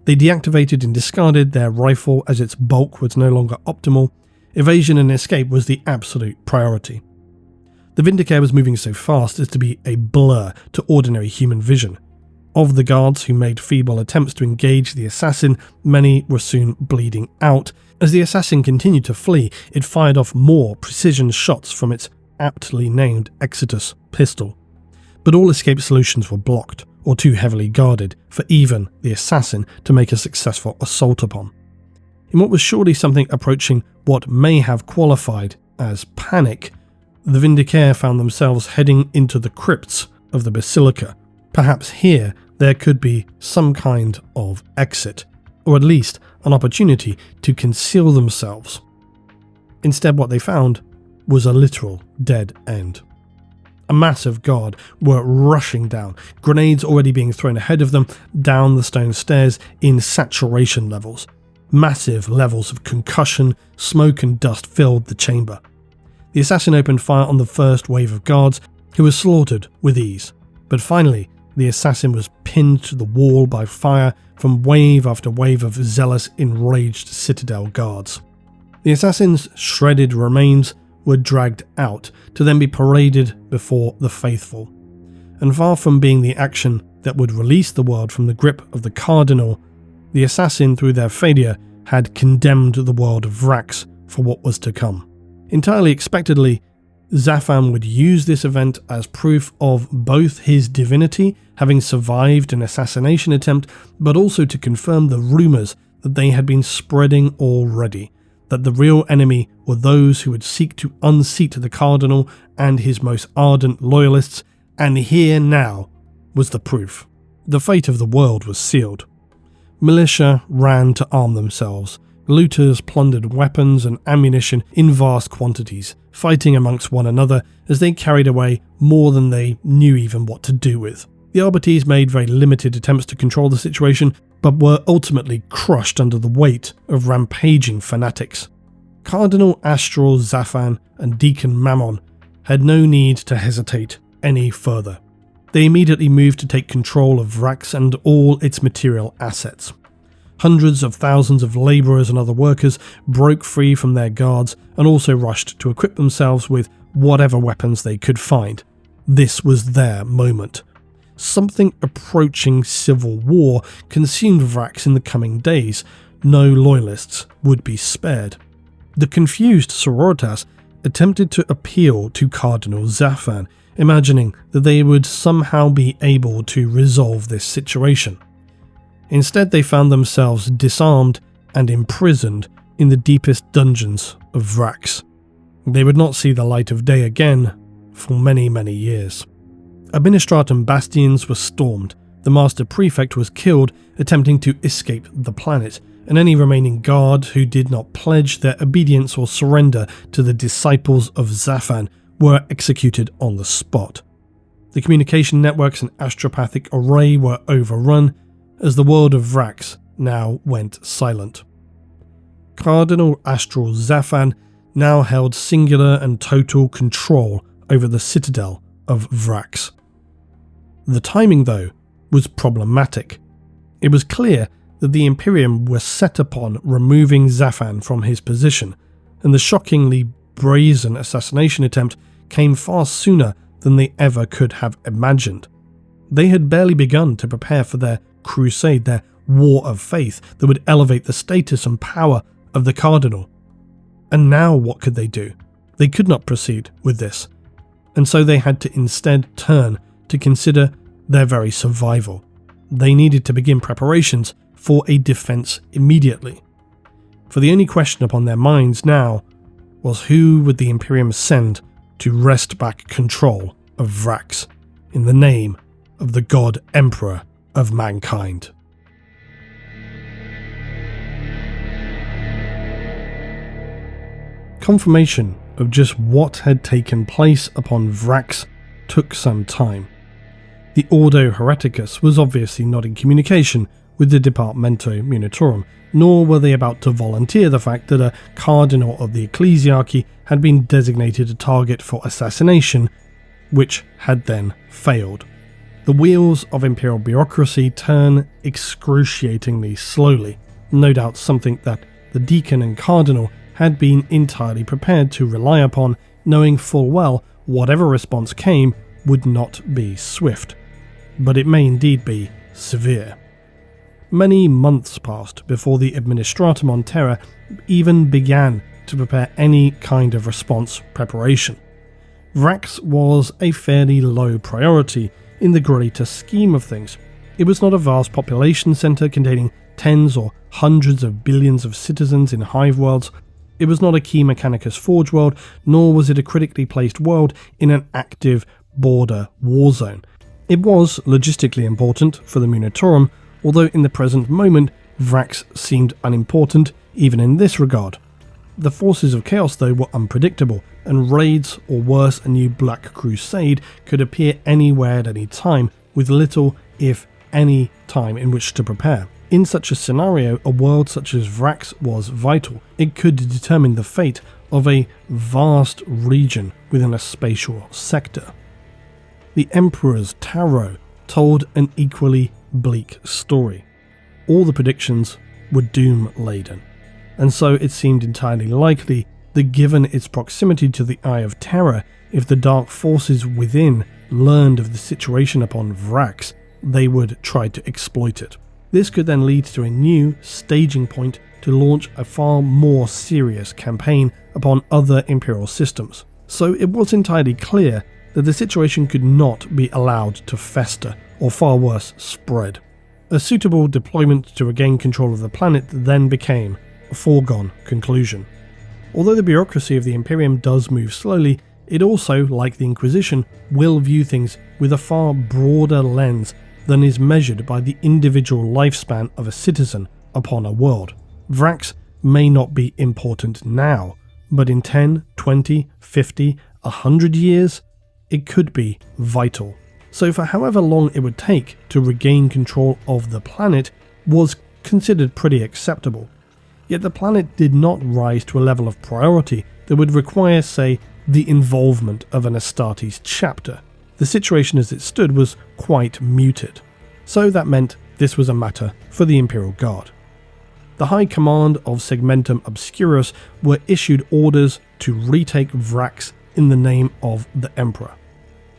They deactivated and discarded their rifle as its bulk was no longer optimal. Evasion and escape was the absolute priority. The Vindicare was moving so fast as to be a blur to ordinary human vision. Of the guards who made feeble attempts to engage the assassin, many were soon bleeding out. As the assassin continued to flee, it fired off more precision shots from its aptly named Exodus pistol. But all escape solutions were blocked, or too heavily guarded for even the assassin to make a successful assault upon. In what was surely something approaching what may have qualified as panic, the Vindicare found themselves heading into the crypts of the Basilica. Perhaps here there could be some kind of exit, or at least an opportunity to conceal themselves. Instead, what they found was a literal dead end. A massive guard were rushing down, grenades already being thrown ahead of them down the stone stairs in saturation levels. Massive levels of concussion, smoke and dust filled the chamber. The assassin opened fire on the first wave of guards, who were slaughtered with ease. But finally, the assassin was pinned to the wall by fire from wave after wave of zealous, enraged citadel guards. The assassin's shredded remains were dragged out to then be paraded before the faithful. And far from being the action that would release the world from the grip of the Cardinal, the assassin, through their failure, had condemned the world of Vraks for what was to come. Entirely expectedly, Zafan would use this event as proof of both his divinity, having survived an assassination attempt, but also to confirm the rumours that they had been spreading already, that the real enemy were those who would seek to unseat the Cardinal and his most ardent loyalists, and here now was the proof. The fate of the world was sealed. Militia ran to arm themselves. Looters plundered weapons and ammunition in vast quantities, fighting amongst one another as they carried away more than they knew even what to do with. The Arbites made very limited attempts to control the situation, but were ultimately crushed under the weight of rampaging fanatics. Cardinal Astral Zafan and Deacon Mammon had no need to hesitate any further. They immediately moved to take control of Vraks and all its material assets. Hundreds of thousands of labourers and other workers broke free from their guards and also rushed to equip themselves with whatever weapons they could find. This was their moment. Something approaching civil war consumed Vraks in the coming days. No loyalists would be spared. The confused Sororitas attempted to appeal to Cardinal Zafan, imagining that they would somehow be able to resolve this situation. Instead, they found themselves disarmed and imprisoned in the deepest dungeons of Vraks. They would not see the light of day again for many, many years. Administratum bastions were stormed, the Master Prefect was killed attempting to escape the planet, and any remaining guard who did not pledge their obedience or surrender to the disciples of Zafan were executed on the spot. The communication networks and astropathic array were overrun, as the world of Vraks now went silent. Cardinal Astral Zafan now held singular and total control over the citadel of Vraks. The timing, though, was problematic. It was clear that the Imperium were set upon removing Zafan from his position, and the shockingly brazen assassination attempt came far sooner than they ever could have imagined. They had barely begun to prepare for their crusade, their war of faith that would elevate the status and power of the Cardinal. And now what could they do? They could not proceed with this, and so they had to instead turn to consider their very survival. They needed to begin preparations for a defense immediately. For the only question upon their minds now was who would the Imperium send to wrest back control of Vraks in the name of the God Emperor of mankind. Confirmation of just what had taken place upon Vraks took some time. The Ordo Hereticus was obviously not in communication with the Departamento Munitorum, nor were they about to volunteer the fact that a cardinal of the ecclesiarchy had been designated a target for assassination, which had then failed. The wheels of imperial bureaucracy turn excruciatingly slowly, no doubt something that the deacon and cardinal had been entirely prepared to rely upon, knowing full well whatever response came would not be swift, but it may indeed be severe. Many months passed before the Administratum on Terra even began to prepare any kind of response preparation. Vraks was a fairly low priority in the greater scheme of things. It was not a vast population centre containing tens or hundreds of billions of citizens in hive worlds. It was not a key Mechanicus Forge world, nor was it a critically placed world in an active border war zone. It was logistically important for the Munitorum, although in the present moment Vraks seemed unimportant even in this regard. The forces of chaos though were unpredictable, and raids, or worse, a new Black Crusade, could appear anywhere at any time, with little, if any, time in which to prepare. In such a scenario, a world such as Vraks was vital. It could determine the fate of a vast region within a spatial sector. The Emperor's Tarot told an equally bleak story. All the predictions were doom-laden, and so it seemed entirely likely that given its proximity to the Eye of Terror, if the dark forces within learned of the situation upon Vraks, they would try to exploit it. This could then lead to a new staging point to launch a far more serious campaign upon other Imperial systems. So it was entirely clear that the situation could not be allowed to fester, or far worse, spread. A suitable deployment to regain control of the planet then became a foregone conclusion. Although the bureaucracy of the Imperium does move slowly, it also, like the Inquisition, will view things with a far broader lens than is measured by the individual lifespan of a citizen upon a world. Vraks may not be important now, but in 10, 20, 50, 100 years, it could be vital. So for however long it would take to regain control of the planet was considered pretty acceptable. Yet the planet did not rise to a level of priority that would require, say, the involvement of an Astartes chapter. The situation as it stood was quite muted. So that meant this was a matter for the Imperial Guard. The High Command of Segmentum Obscurus were issued orders to retake Vraks in the name of the Emperor.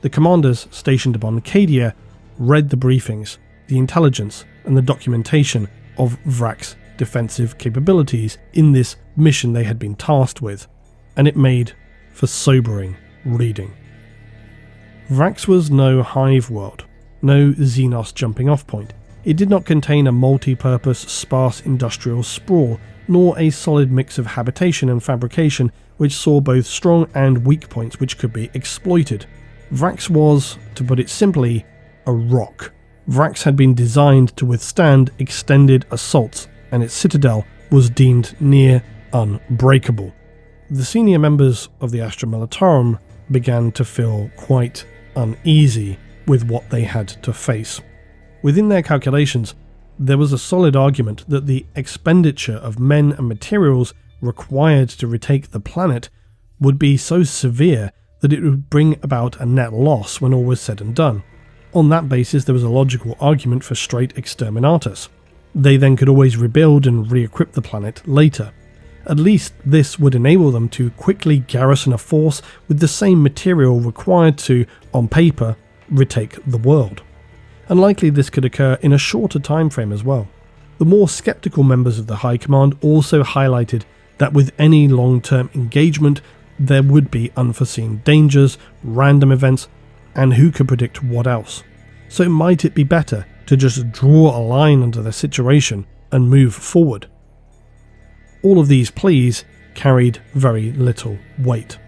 The commanders stationed upon Cadia read the briefings, the intelligence, and the documentation of Vraks' defensive capabilities in this mission they had been tasked with, and it made for sobering reading. Vraks was no hive world, no Xenos jumping off point. It did not contain a multi-purpose, sparse industrial sprawl, nor a solid mix of habitation and fabrication which saw both strong and weak points which could be exploited. Vraks was, to put it simply, a rock. Vraks had been designed to withstand extended assaults, and its citadel was deemed near unbreakable. The senior members of the Astra Militarum began to feel quite uneasy with what they had to face. Within their calculations, there was a solid argument that the expenditure of men and materials required to retake the planet would be so severe that it would bring about a net loss when all was said and done. On that basis, there was a logical argument for straight exterminatus. They then could always rebuild and re-equip the planet later. At least this would enable them to quickly garrison a force with the same material required to, on paper, retake the world. Unlikely this could occur in a shorter time frame as well. The more skeptical members of the High Command also highlighted that with any long-term engagement, there would be unforeseen dangers, random events, and who could predict what else. So might it be better to just draw a line under the situation and move forward? All of these pleas carried very little weight,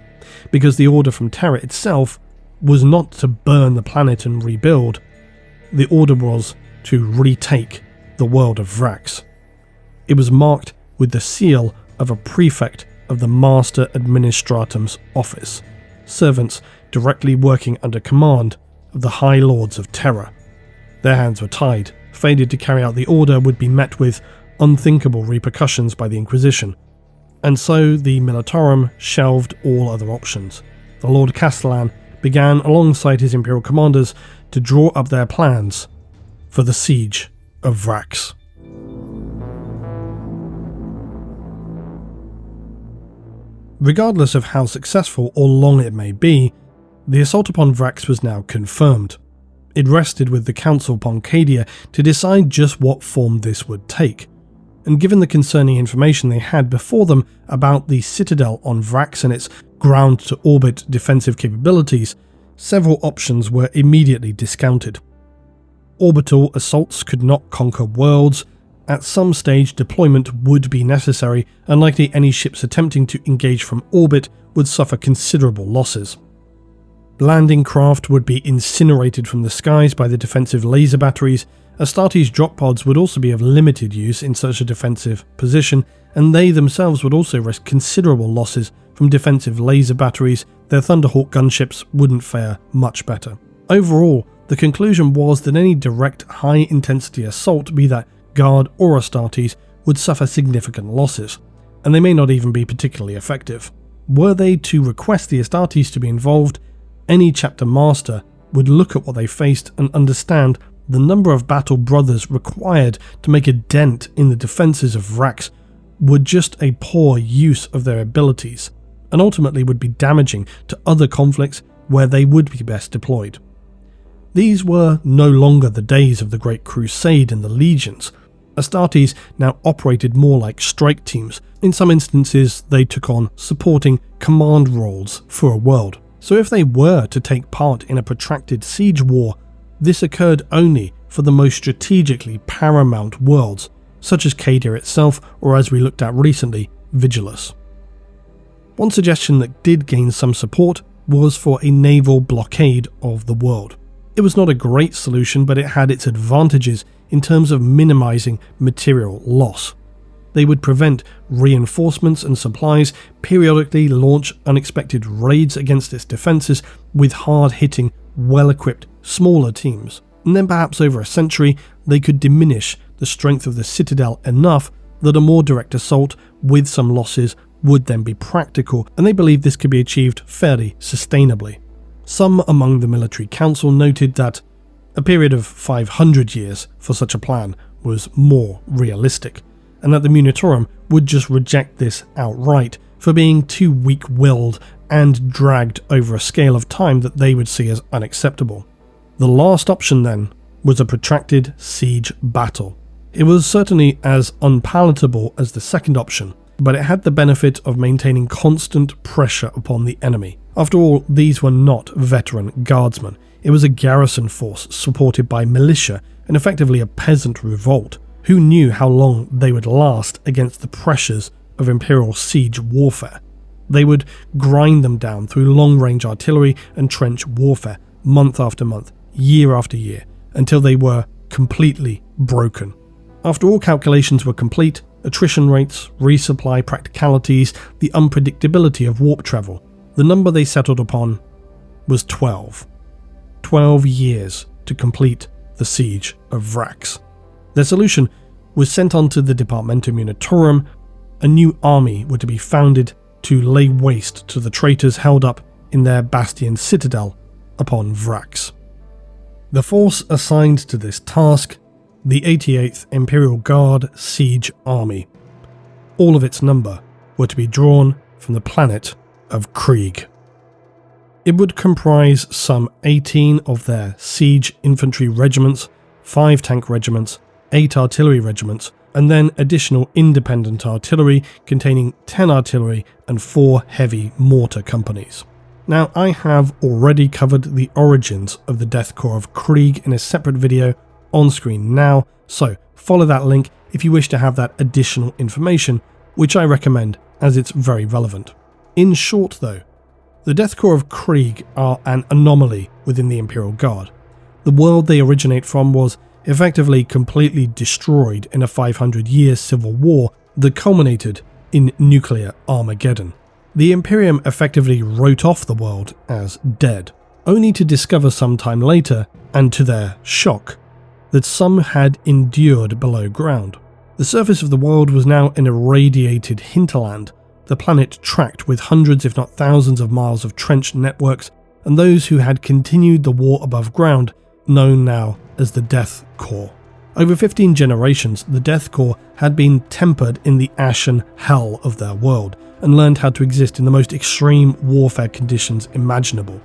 because the order from Terra itself was not to burn the planet and rebuild. The order was to retake the world of Vraks. It was marked with the seal of a prefect of the Master Administratum's office, servants directly working under command of the High Lords of Terra. Their hands were tied. Failure to carry out the order would be met with unthinkable repercussions by the Inquisition, and so the Militarum shelved all other options. The Lord Castellan began alongside his Imperial commanders to draw up their plans for the siege of Vraks. Regardless of how successful or long it may be, the assault upon Vraks was now confirmed. It rested with the Council upon Cadia to decide just what form this would take, and given the concerning information they had before them about the citadel on Vraks and its ground-to-orbit defensive capabilities, several options were immediately discounted. Orbital assaults could not conquer worlds. At some stage, deployment would be necessary, and likely any ships attempting to engage from orbit would suffer considerable losses. Landing craft would be incinerated from the skies by the defensive laser batteries. Astartes drop pods would also be of limited use in such a defensive position, and they themselves would also risk considerable losses from defensive laser batteries. Their Thunderhawk gunships wouldn't fare much better. Overall, the conclusion was that any direct high-intensity assault, be that Guard or Astartes, would suffer significant losses, and they may not even be particularly effective. Were they to request the Astartes to be involved, any chapter master would look at what they faced and understand the number of battle brothers required to make a dent in the defences of Vraks were just a poor use of their abilities, and ultimately would be damaging to other conflicts where they would be best deployed. These were no longer the days of the Great Crusade and the legions. Astartes now operated more like strike teams. In some instances, they took on supporting command roles for a world. So if they were to take part in a protracted siege war, this occurred only for the most strategically paramount worlds, such as Cadia itself, or as we looked at recently, Vigilus. One suggestion that did gain some support was for a naval blockade of the world. It was not a great solution, but it had its advantages in terms of minimizing material loss. They would prevent reinforcements and supplies, periodically launch unexpected raids against its defences with hard-hitting, well-equipped, smaller teams, and then perhaps over a century they could diminish the strength of the citadel enough that a more direct assault with some losses would then be practical, and they believed this could be achieved fairly sustainably. Some among the military council noted that a period of 500 years for such a plan was more realistic, and that the Munitorum would just reject this outright for being too weak-willed and dragged over a scale of time that they would see as unacceptable. The last option then was a protracted siege battle. It was certainly as unpalatable as the second option, but it had the benefit of maintaining constant pressure upon the enemy. After all, these were not veteran guardsmen. It was a garrison force supported by militia and effectively a peasant revolt. Who knew how long they would last against the pressures of Imperial siege warfare? They would grind them down through long-range artillery and trench warfare, month after month, year after year, until they were completely broken. After all calculations were complete, attrition rates, resupply practicalities, the unpredictability of warp travel, the number they settled upon was 12. 12 years to complete the siege of Vraks. Their solution was sent on to the Departmentum Munitorum. A new army were to be founded to lay waste to the traitors held up in their bastion citadel upon Vraks. The force assigned to this task, the 88th Imperial Guard Siege Army. All of its number were to be drawn from the planet of Krieg. It would comprise some 18 of their siege infantry regiments, 5 tank regiments, 8 artillery regiments, and then additional independent artillery containing 10 artillery and 4 heavy mortar companies. Now, I have already covered the origins of the Death Corps of Krieg in a separate video on screen now, so follow that link if you wish to have that additional information, which I recommend as it's very relevant. In short though, the Death Corps of Krieg are an anomaly within the Imperial Guard. The world they originate from was effectively completely destroyed in a 500-year civil war that culminated in nuclear Armageddon. The Imperium effectively wrote off the world as dead, only to discover some time later, and to their shock, that some had endured below ground. The surface of the world was now an irradiated hinterland, the planet tracked with hundreds if not thousands of miles of trench networks, and those who had continued the war above ground, known now as the Death Corps. Over 15 generations, the Death Corps had been tempered in the ashen hell of their world, and learned how to exist in the most extreme warfare conditions imaginable.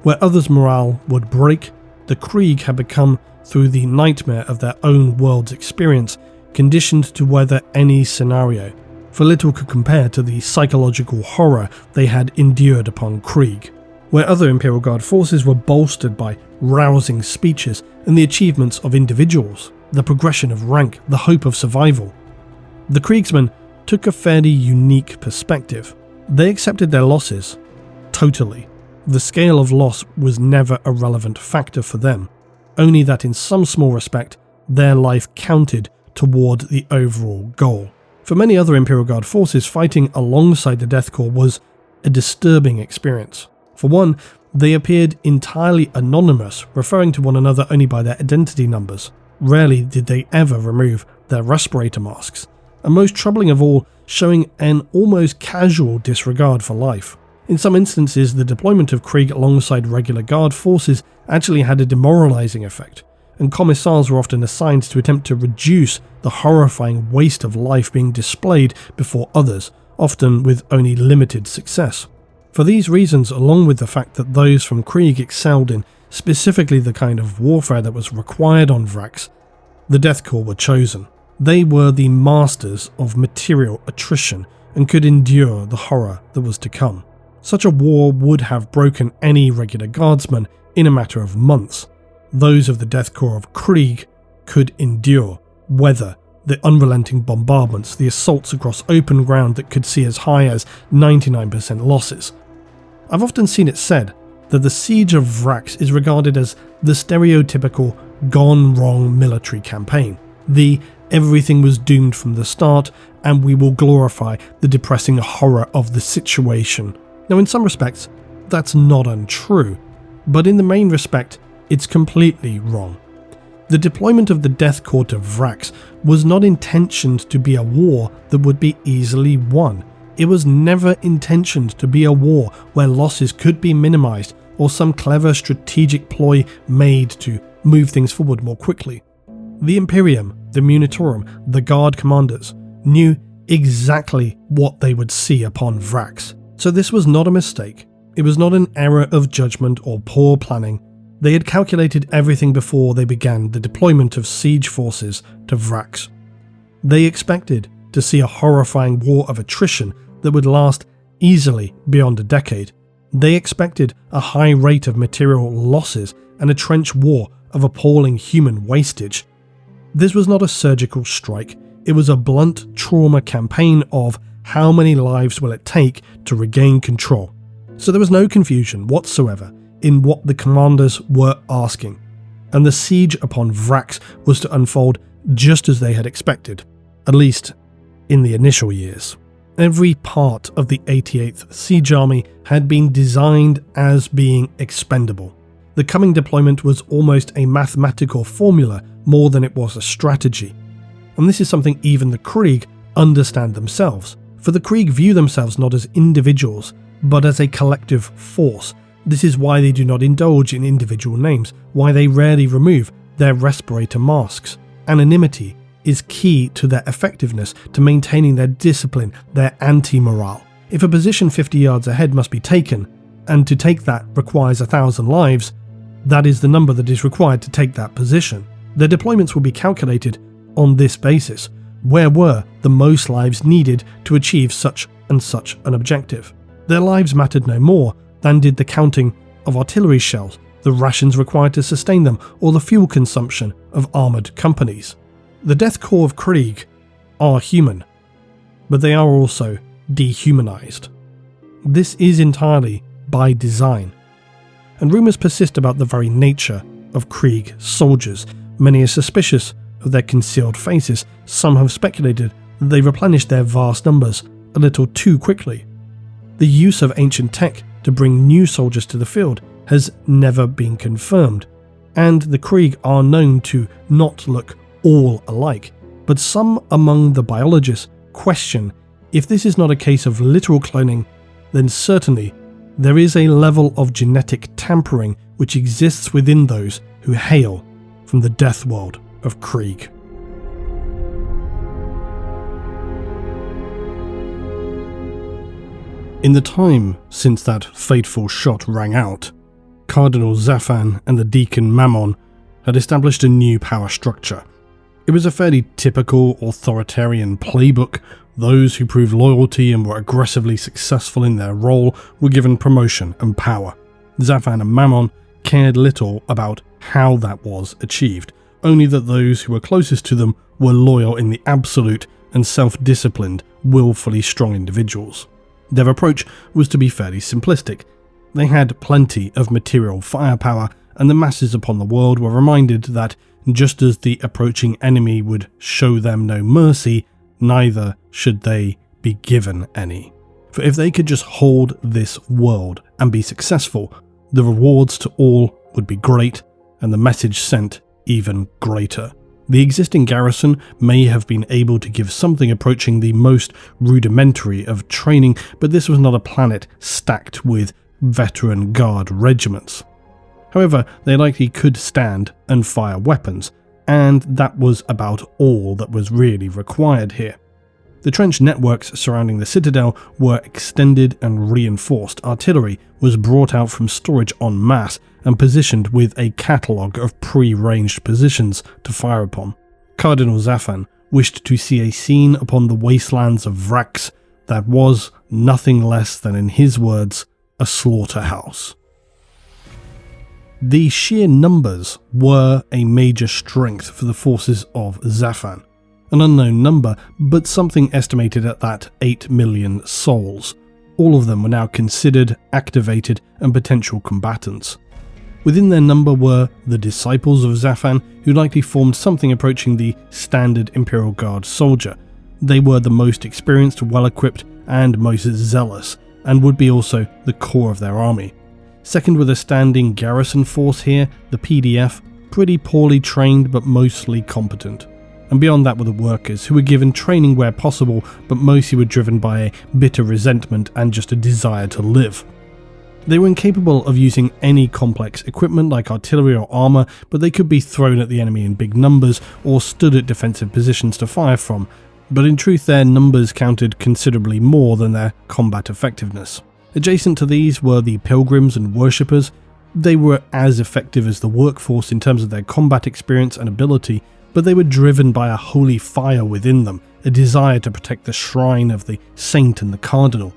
Where others' morale would break, the Krieg had become, through the nightmare of their own world's experience, conditioned to weather any scenario, for little could compare to the psychological horror they had endured upon Krieg. Where other Imperial Guard forces were bolstered by rousing speeches and the achievements of individuals, the progression of rank, the hope of survival, the Kriegsmen took a fairly unique perspective. They accepted their losses, totally. The scale of loss was never a relevant factor for them, only that in some small respect, their life counted toward the overall goal. For many other Imperial Guard forces, fighting alongside the Death Corps was a disturbing experience. For one, they appeared entirely anonymous, referring to one another only by their identity numbers. Rarely did they ever remove their respirator masks, and most troubling of all, showing an almost casual disregard for life. In some instances, the deployment of Krieg alongside regular Guard forces actually had a demoralizing effect, and commissars were often assigned to attempt to reduce the horrifying waste of life being displayed before others, often with only limited success. For these reasons, along with the fact that those from Krieg excelled in specifically the kind of warfare that was required on Vraks, the Death Corps were chosen. They were the masters of material attrition and could endure the horror that was to come. Such a war would have broken any regular guardsman in a matter of months. Those of the Death Corps of Krieg could endure, weather the unrelenting bombardments, the assaults across open ground that could see as high as 99% losses. I've often seen it said that the Siege of Vraks is regarded as the stereotypical gone wrong military campaign. The everything was doomed from the start, and we will glorify the depressing horror of the situation. Now, in some respects, that's not untrue, but in the main respect, it's completely wrong. The deployment of the Death Corps to Vraks was not intentioned to be a war that would be easily won. It was never intentioned to be a war where losses could be minimized or some clever strategic ploy made to move things forward more quickly. The Imperium, the Munitorum, the Guard commanders knew exactly what they would see upon Vraks. So this was not a mistake. It was not an error of judgment or poor planning. They had calculated everything before they began the deployment of siege forces to Vraks. They expected to see a horrifying war of attrition that would last easily beyond a decade. They expected a high rate of material losses and a trench war of appalling human wastage. This was not a surgical strike, it was a blunt trauma campaign of how many lives will it take to regain control. So there was no confusion whatsoever in what the commanders were asking, and the siege upon Vraks was to unfold just as they had expected, at least in the initial years. Every part of the 88th Siege Army had been designed as being expendable. The coming deployment was almost a mathematical formula more than it was a strategy. And this is something even the Krieg understand themselves, for the Krieg view themselves not as individuals, but as a collective force. This is why they do not indulge in individual names, why they rarely remove their respirator masks. Anonymity is key to their effectiveness, to maintaining their discipline, their anti-morale. If a position 50 yards ahead must be taken, and to take that requires 1,000 lives, that is the number that is required to take that position. Their deployments will be calculated on this basis. Where were the most lives needed to achieve such and such an objective? Their lives mattered no more than did the counting of artillery shells, the rations required to sustain them, or the fuel consumption of armoured companies. The death corps of Krieg are human, but they are also dehumanized. This is entirely by design, and rumours persist about the very nature of Krieg soldiers. Many are suspicious of their concealed faces. Some have speculated that they replenished their vast numbers a little too quickly. The use of ancient tech to bring new soldiers to the field has never been confirmed, and the Krieg are known to not look all alike, but some among the biologists question if this is not a case of literal cloning, then certainly there is a level of genetic tampering which exists within those who hail from the death world of Krieg. In the time since that fateful shot rang out, Cardinal Zaffan and the Deacon Mammon had established a new power structure. It was a fairly typical authoritarian playbook. Those who proved loyalty and were aggressively successful in their role were given promotion and power. Zaffan and Mammon cared little about how that was achieved, only that those who were closest to them were loyal in the absolute and self-disciplined, willfully strong individuals. Their approach was to be fairly simplistic. They had plenty of material firepower, and the masses upon the world were reminded that just as the approaching enemy would show them no mercy, neither should they be given any. For if they could just hold this world and be successful, the rewards to all would be great, and the message sent even greater. The existing garrison may have been able to give something approaching the most rudimentary of training, but this was not a planet stacked with veteran guard regiments. However, they likely could stand and fire weapons, and that was about all that was really required here. The trench networks surrounding the citadel were extended and reinforced. Artillery was brought out from storage en masse and positioned with a catalogue of pre-ranged positions to fire upon. Cardinal Zaffan wished to see a scene upon the wastelands of Vraks that was nothing less than, in his words, a slaughterhouse. The sheer numbers were a major strength for the forces of Zaffan. An unknown number, but something estimated at that 8 million souls. All of them were now considered, activated, and potential combatants. Within their number were the disciples of Zaffan, who likely formed something approaching the standard Imperial Guard soldier. They were the most experienced, well-equipped, and most zealous, and would be also the core of their army. Second, with a standing garrison force here, the PDF, pretty poorly trained but mostly competent. And beyond that were the workers, who were given training where possible, but mostly were driven by a bitter resentment and just a desire to live. They were incapable of using any complex equipment like artillery or armour, but they could be thrown at the enemy in big numbers or stood at defensive positions to fire from. But in truth, their numbers counted considerably more than their combat effectiveness. Adjacent to these were the pilgrims and worshippers. They were as effective as the workforce in terms of their combat experience and ability, but they were driven by a holy fire within them, a desire to protect the shrine of the saint and the cardinal.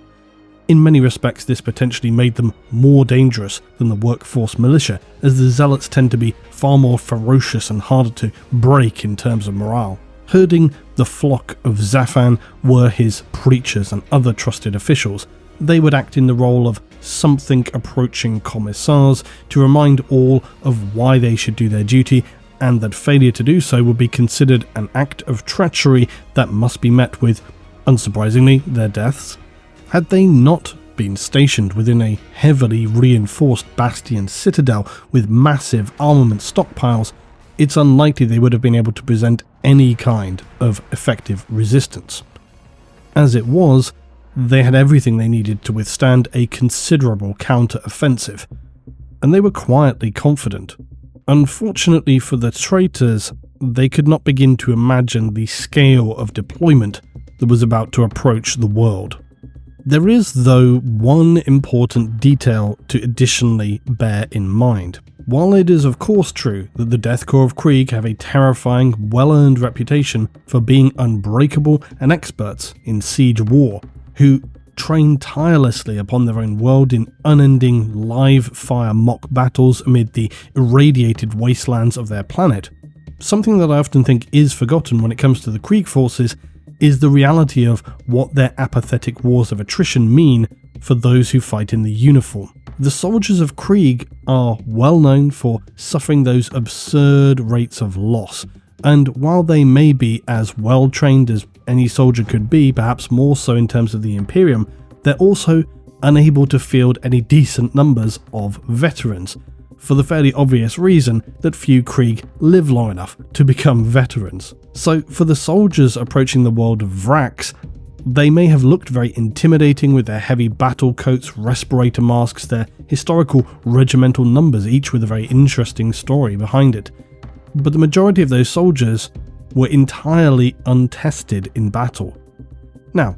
In many respects, this potentially made them more dangerous than the workforce militia, as the zealots tend to be far more ferocious and harder to break in terms of morale. Herding the flock of Zaffan were his preachers and other trusted officials. They would act in the role of something approaching commissars to remind all of why they should do their duty, and that failure to do so would be considered an act of treachery that must be met with, unsurprisingly, their deaths. Had they not been stationed within a heavily reinforced bastion citadel with massive armament stockpiles, it's unlikely they would have been able to present any kind of effective resistance. As it was, they had everything they needed to withstand a considerable counter-offensive, and they were quietly confident. Unfortunately for the traitors, they could not begin to imagine the scale of deployment that was about to approach the world. There is, though, one important detail to additionally bear in mind. While it is of course true that the Death Corps of Krieg have a terrifying, well-earned reputation for being unbreakable and experts in siege war, who train tirelessly upon their own world in unending live-fire mock battles amid the irradiated wastelands of their planet, something that I often think is forgotten when it comes to the Krieg forces is the reality of what their apathetic wars of attrition mean for those who fight in the uniform. The soldiers of Krieg are well known for suffering those absurd rates of loss, and while they may be as well trained as any soldier could be, perhaps more so in terms of the Imperium, they're also unable to field any decent numbers of veterans, for the fairly obvious reason that few Krieg live long enough to become veterans. So for the soldiers approaching the world of Vraks, they may have looked very intimidating with their heavy battle coats, respirator masks, their historical regimental numbers, each with a very interesting story behind it. But the majority of those soldiers were entirely untested in battle. Now,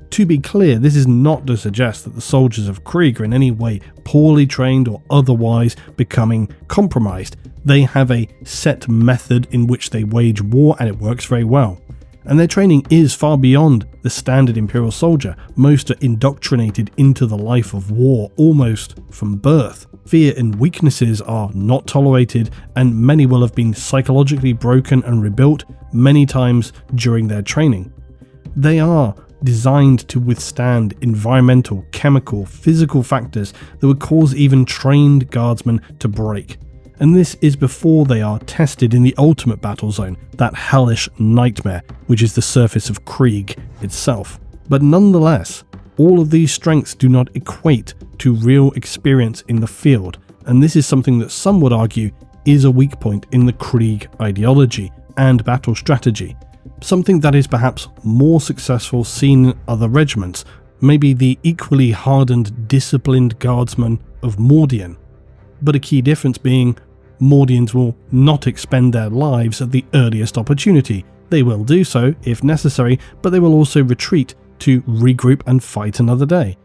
to be clear, this is not to suggest that the soldiers of Krieg are in any way poorly trained or otherwise becoming compromised. They have a set method in which they wage war, and it works very well. And their training is far beyond the standard Imperial soldier. Most are indoctrinated into the life of war almost from birth. Fear and weaknesses are not tolerated, and many will have been psychologically broken and rebuilt many times during their training. They are designed to withstand environmental, chemical, physical factors that would cause even trained guardsmen to break. And this is before they are tested in the ultimate battle zone, that hellish nightmare, which is the surface of Krieg itself. But nonetheless, all of these strengths do not equate to real experience in the field, and this is something that some would argue is a weak point in the Krieg ideology and battle strategy. Something that is perhaps more successful seen in other regiments, maybe the equally hardened, disciplined guardsmen of Mordian. But a key difference being, Mordians will not expend their lives at the earliest opportunity. They will do so if necessary, but they will also retreat to regroup and fight another day.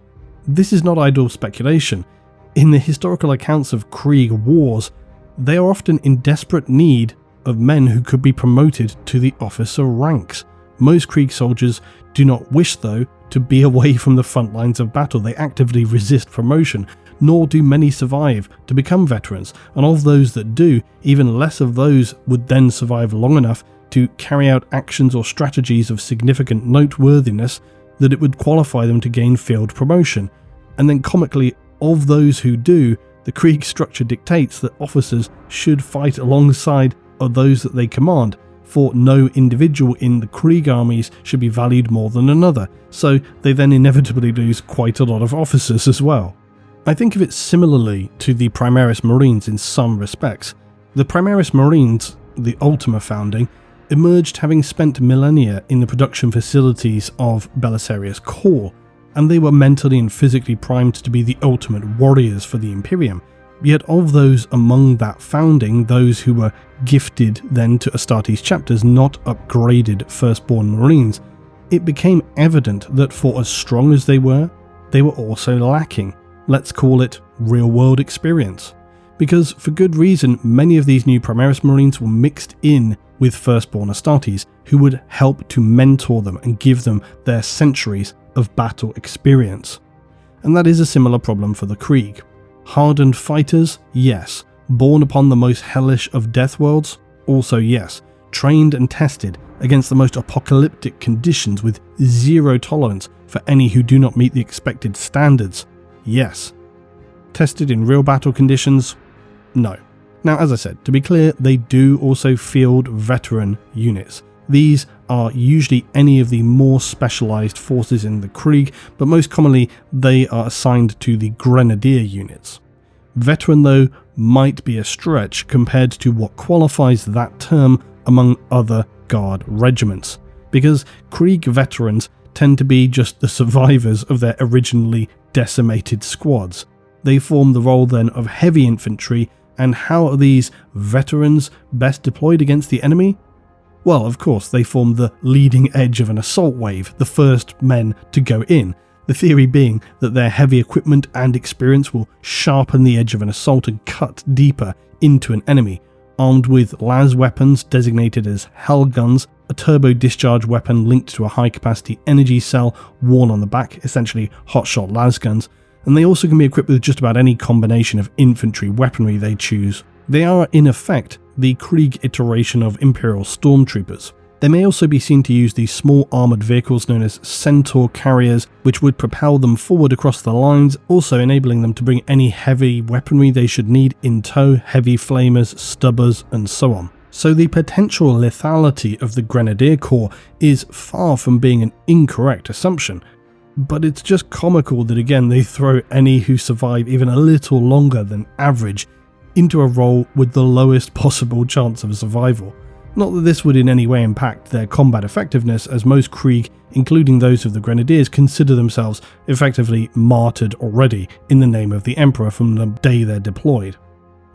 This is not idle speculation. In the historical accounts of Krieg wars, they are often in desperate need of men who could be promoted to the officer ranks. Most Krieg soldiers do not wish, though, to be away from the front lines of battle. They actively resist promotion, nor do many survive to become veterans, and of those that do, even less of those would then survive long enough to carry out actions or strategies of significant noteworthiness that it would qualify them to gain field promotion. And then comically, of those who do, the Krieg structure dictates that officers should fight alongside of those that they command, for no individual in the Krieg armies should be valued more than another, so they then inevitably lose quite a lot of officers as well. I think of it similarly to the Primaris Marines in some respects. The Primaris Marines, the Ultima founding, emerged having spent millennia in the production facilities of Belisarius Core, and they were mentally and physically primed to be the ultimate warriors for the Imperium. Yet of those among that founding, those who were gifted then to Astartes chapters, not upgraded Firstborn Marines, it became evident that for as strong as they were also lacking, let's call it, real-world experience. Because for good reason, many of these new Primaris Marines were mixed in with Firstborn Astartes, who would help to mentor them and give them their centuries of battle experience. And that is a similar problem for the Krieg. Hardened fighters? Yes. Born upon the most hellish of death worlds? Also yes. Trained and tested against the most apocalyptic conditions with zero tolerance for any who do not meet the expected standards? Yes. Tested in real battle conditions? No. Now, as I said, to be clear, they do also field veteran units. These are usually any of the more specialised forces in the Krieg, but most commonly they are assigned to the Grenadier units. Veteran, though, might be a stretch compared to what qualifies that term among other Guard regiments, because Krieg veterans tend to be just the survivors of their originally decimated squads. They form the role then of heavy infantry, and how are these veterans best deployed against the enemy? Well, of course, they form the leading edge of an assault wave, the first men to go in, the theory being that their heavy equipment and experience will sharpen the edge of an assault and cut deeper into an enemy, armed with las weapons designated as hell guns, a turbo discharge weapon linked to a high-capacity energy cell worn on the back, essentially hotshot las guns, and they also can be equipped with just about any combination of infantry weaponry they choose. They are, in effect, the Krieg iteration of Imperial stormtroopers. They may also be seen to use these small armoured vehicles known as centaur carriers, which would propel them forward across the lines, also enabling them to bring any heavy weaponry they should need in tow, heavy flamers, stubbers, and so on. So the potential lethality of the Grenadier Corps is far from being an incorrect assumption, but it's just comical that again they throw any who survive even a little longer than average into a role with the lowest possible chance of survival. Not that this would in any way impact their combat effectiveness, as most Krieg, including those of the Grenadiers, consider themselves effectively martyred already in the name of the Emperor from the day they're deployed.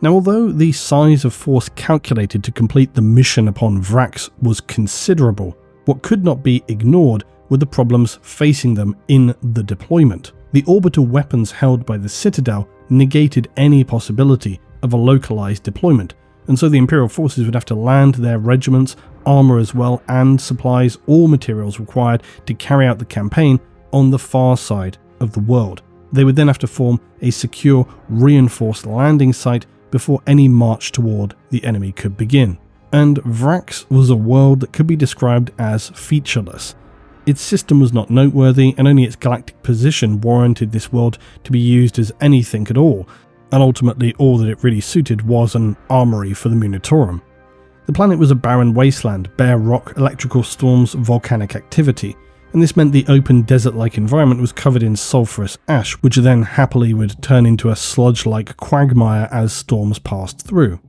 Now, although the size of force calculated to complete the mission upon Vraks was considerable, what could not be ignored were the problems facing them in the deployment. The orbital weapons held by the Citadel negated any possibility of a localized deployment, and so the Imperial forces would have to land their regiments, armour as well, and supplies all materials required to carry out the campaign on the far side of the world. They would then have to form a secure, reinforced landing site before any march toward the enemy could begin. And Vraks was a world that could be described as featureless. Its system was not noteworthy, and only its galactic position warranted this world to be used as anything at all, and ultimately all that it really suited was an armory for the Munitorum. The planet was a barren wasteland, bare rock, electrical storms, volcanic activity, and this meant the open desert-like environment was covered in sulphurous ash, which then happily would turn into a sludge-like quagmire as storms passed through.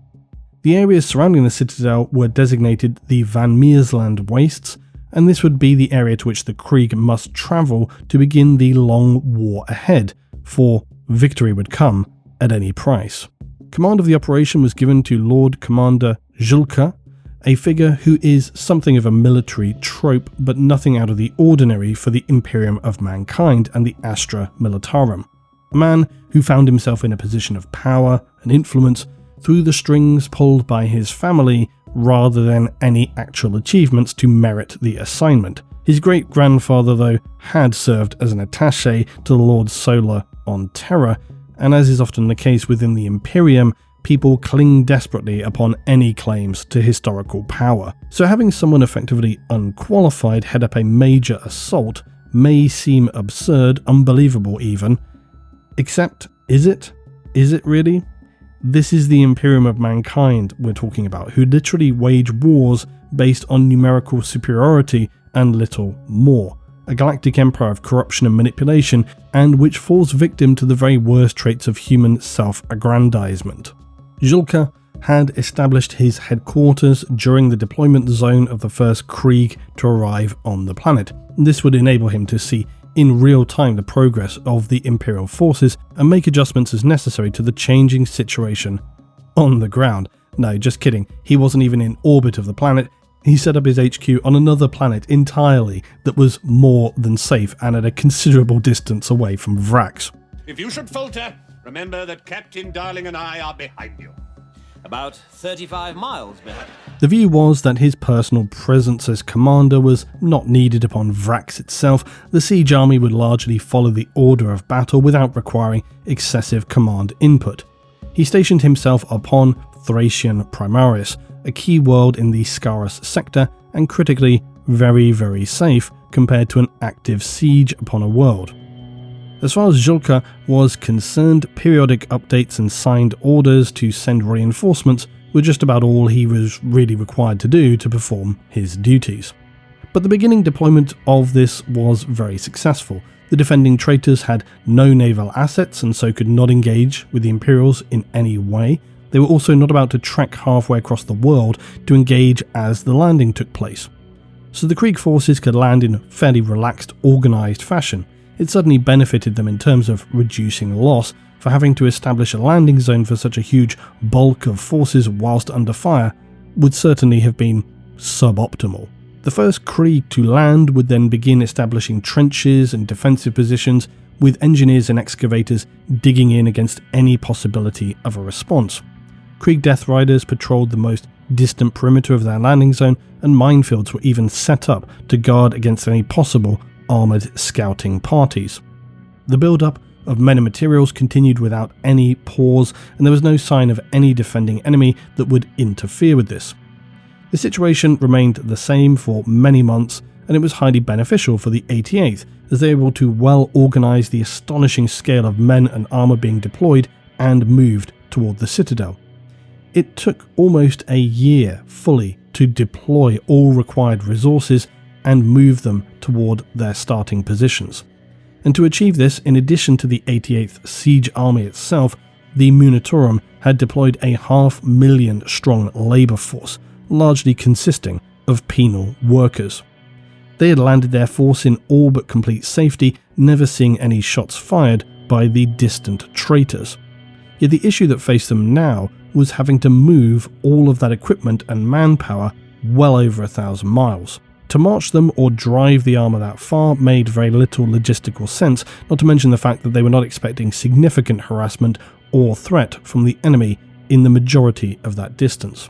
The areas surrounding the Citadel were designated the Van Meersland Wastes, and this would be the area to which the Krieg must travel to begin the long war ahead, for victory would come at any price. Command of the operation was given to Lord Commander Julka, a figure who is something of a military trope, but nothing out of the ordinary for the Imperium of Mankind and the Astra Militarum. A man who found himself in a position of power and influence through the strings pulled by his family rather than any actual achievements to merit the assignment. His great-grandfather, though, had served as an attaché to the Lord Solar on Terra, and as is often the case within the Imperium, people cling desperately upon any claims to historical power. So having someone effectively unqualified head up a major assault may seem absurd, unbelievable even. Except, is it? Is it really? This is the Imperium of Mankind we're talking about, who literally wage wars based on numerical superiority and little more. A galactic empire of corruption and manipulation, and which falls victim to the very worst traits of human self-aggrandizement. Julka had established his headquarters during the deployment zone of the first Krieg to arrive on the planet. This would enable him to see in real time the progress of the Imperial forces and make adjustments as necessary to the changing situation on the ground. No, just kidding, he wasn't even in orbit of the planet. He set up his HQ on another planet entirely that was more than safe and at a considerable distance away from Vraks.
If you should falter, remember that Captain Darling and I are behind you.
About 35 miles behind.
The view was that his personal presence as commander was not needed upon Vraks itself. The siege army would largely follow the order of battle without requiring excessive command input. He stationed himself upon Thracian Primaris, a key world in the Scarus sector, and critically very, very safe compared to an active siege upon a world. As far as Julka was concerned, periodic updates and signed orders to send reinforcements were just about all he was really required to do to perform his duties. But the beginning deployment of this was very successful. The defending traitors had no naval assets and so could not engage with the Imperials in any way. They were also not about to trek halfway across the world to engage as the landing took place. So the Krieg forces could land in a fairly relaxed, organised fashion. It suddenly benefited them in terms of reducing loss, for having to establish a landing zone for such a huge bulk of forces whilst under fire would certainly have been suboptimal. The first Krieg to land would then begin establishing trenches and defensive positions, with engineers and excavators digging in against any possibility of a response. Krieg Death Riders patrolled the most distant perimeter of their landing zone, and minefields were even set up to guard against any possible armoured scouting parties. The build-up of men and materials continued without any pause, and there was no sign of any defending enemy that would interfere with this. The situation remained the same for many months, and it was highly beneficial for the 88th, as they were able to well organise the astonishing scale of men and armour being deployed and moved toward the citadel. It took almost a year fully to deploy all required resources and move them toward their starting positions. And to achieve this, in addition to the 88th Siege Army itself, the Munitorum had deployed a 500,000 strong labour force, largely consisting of penal workers. They had landed their force in all but complete safety, never seeing any shots fired by the distant traitors. Yet the issue that faced them now was having to move all of that equipment and manpower well over 1,000 miles. To march them or drive the armour that far made very little logistical sense, not to mention the fact that they were not expecting significant harassment or threat from the enemy in the majority of that distance.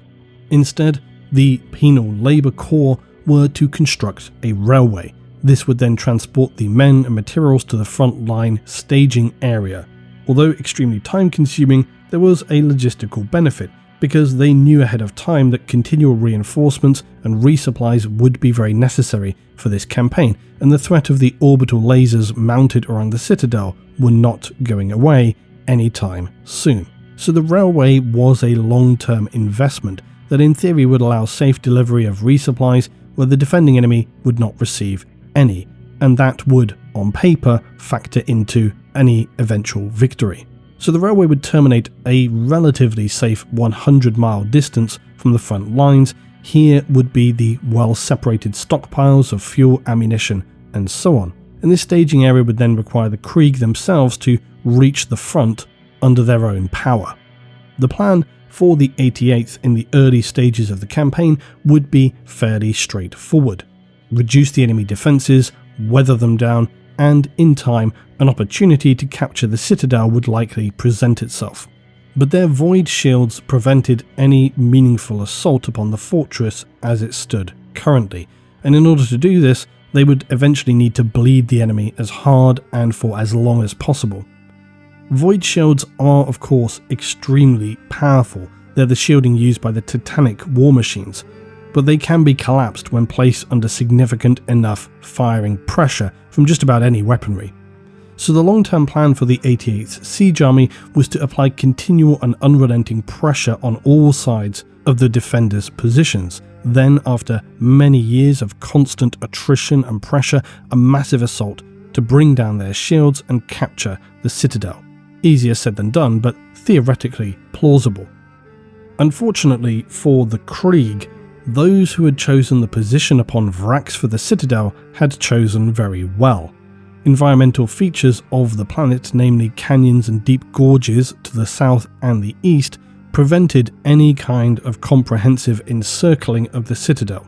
Instead, the Penal Labour Corps were to construct a railway. This would then transport the men and materials to the front line staging area. Although extremely time consuming, there was a logistical benefit, because they knew ahead of time that continual reinforcements and resupplies would be very necessary for this campaign, and the threat of the orbital lasers mounted around the citadel were not going away anytime soon. So the railway was a long-term investment that in theory would allow safe delivery of resupplies where the defending enemy would not receive any, and that would, on paper, factor into any eventual victory. So the railway would terminate a relatively safe 100-mile distance from the front lines. Here would be the well-separated stockpiles of fuel, ammunition, and so on. And this staging area would then require the Krieg themselves to reach the front under their own power. The plan for the 88th in the early stages of the campaign would be fairly straightforward. Reduce the enemy defences, weather them down, and in time an opportunity to capture the citadel would likely present itself. But their void shields prevented any meaningful assault upon the fortress as it stood currently, and in order to do this they would eventually need to bleed the enemy as hard and for as long as possible. Void shields are of course extremely powerful. They're the shielding used by the Titanic war machines, but they can be collapsed when placed under significant enough firing pressure from just about any weaponry. So the long-term plan for the 88th Siege Army was to apply continual and unrelenting pressure on all sides of the defenders' positions. Then, after many years of constant attrition and pressure, a massive assault to bring down their shields and capture the citadel. Easier said than done, but theoretically plausible. Unfortunately for the Krieg, those who had chosen the position upon Vraks for the citadel had chosen very well. Environmental features of the planet, namely canyons and deep gorges to the south and the east, prevented any kind of comprehensive encircling of the citadel.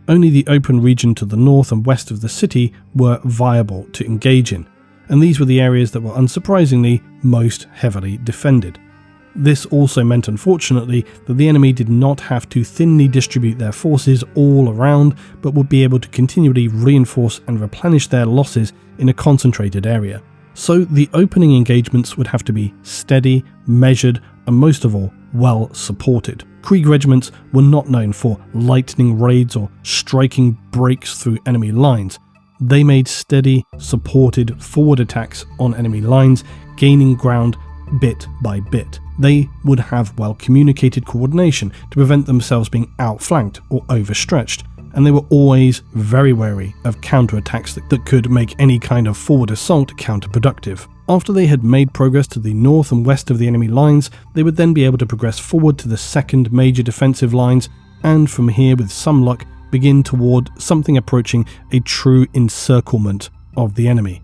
Only the open region to the north and west of the city were viable to engage in, and these were the areas that were unsurprisingly most heavily defended. This also meant, unfortunately, that the enemy did not have to thinly distribute their forces all around, but would be able to continually reinforce and replenish their losses in a concentrated area. So the opening engagements would have to be steady, measured, and most of all, well supported. Krieg regiments were not known for lightning raids or striking breaks through enemy lines. They made steady, supported forward attacks on enemy lines, gaining ground bit by bit. They would have well communicated coordination to prevent themselves being outflanked or overstretched, and they were always very wary of counterattacks that could make any kind of forward assault counterproductive. After they had made progress to the north and west of the enemy lines, they would then be able to progress forward to the second major defensive lines, and from here, with some luck, begin toward something approaching a true encirclement of the enemy.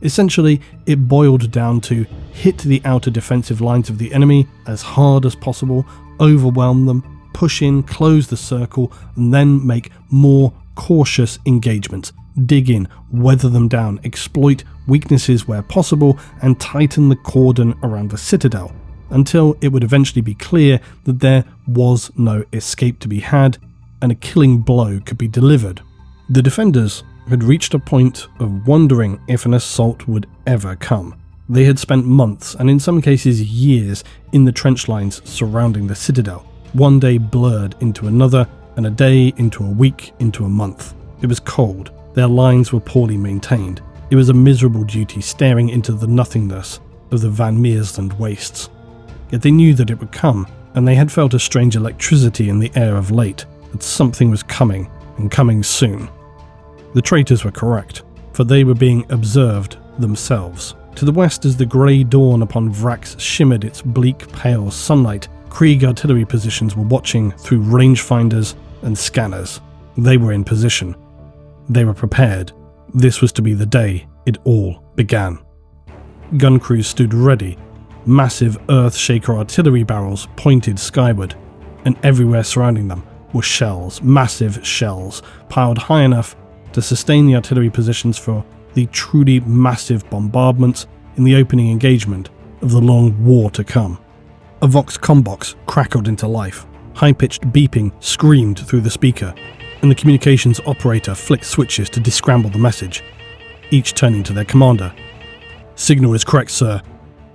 Essentially, it boiled down to hit the outer defensive lines of the enemy as hard as possible, overwhelm them, push in, close the circle, and then make more cautious engagements. Dig in, weather them down, exploit weaknesses where possible, and tighten the cordon around the citadel. until it would eventually be clear that there was no escape to be had, and a killing blow could be delivered. The defenders had reached a point of wondering if an assault would ever come. They had spent months, and in some cases years, in the trench lines surrounding the citadel. One day blurred into another, and a day into a week, into a month. It was cold. Their lines were poorly maintained. It was a miserable duty staring into the nothingness of the Van Meersland wastes. Yet they knew that it would come, and they had felt a strange electricity in the air of late, that something was coming, and coming soon. The traitors were correct, for they were being observed themselves. To the west, as the grey dawn upon Vraks shimmered its bleak, pale sunlight, Krieg artillery positions were watching through rangefinders and scanners. They were in position. They were prepared. This was to be the day it all began. Gun crews stood ready. Massive earth-shaker artillery barrels pointed skyward, and everywhere surrounding them were shells, massive shells, piled high enough to sustain the artillery positions for the truly massive bombardment in the opening engagement of the long war to come. A Vox combox crackled into life. High-pitched beeping screamed through the speaker, and the communications operator flicked switches to descramble the message, each turning to their commander. "Signal is correct, sir.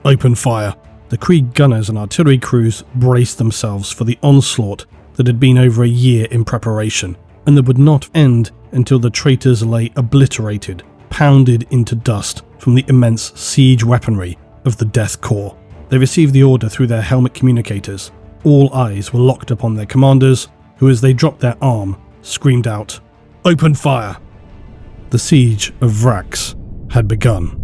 Open fire." The Krieg gunners and artillery crews braced themselves for the onslaught that had been over a year in preparation, and that would not end until the traitors lay obliterated, pounded into dust from the immense siege weaponry of the Death Corps. They received the order through their helmet communicators. All eyes were locked upon their commanders, who, as they dropped their arm, screamed out, "Open fire!" The siege of Vraks had begun.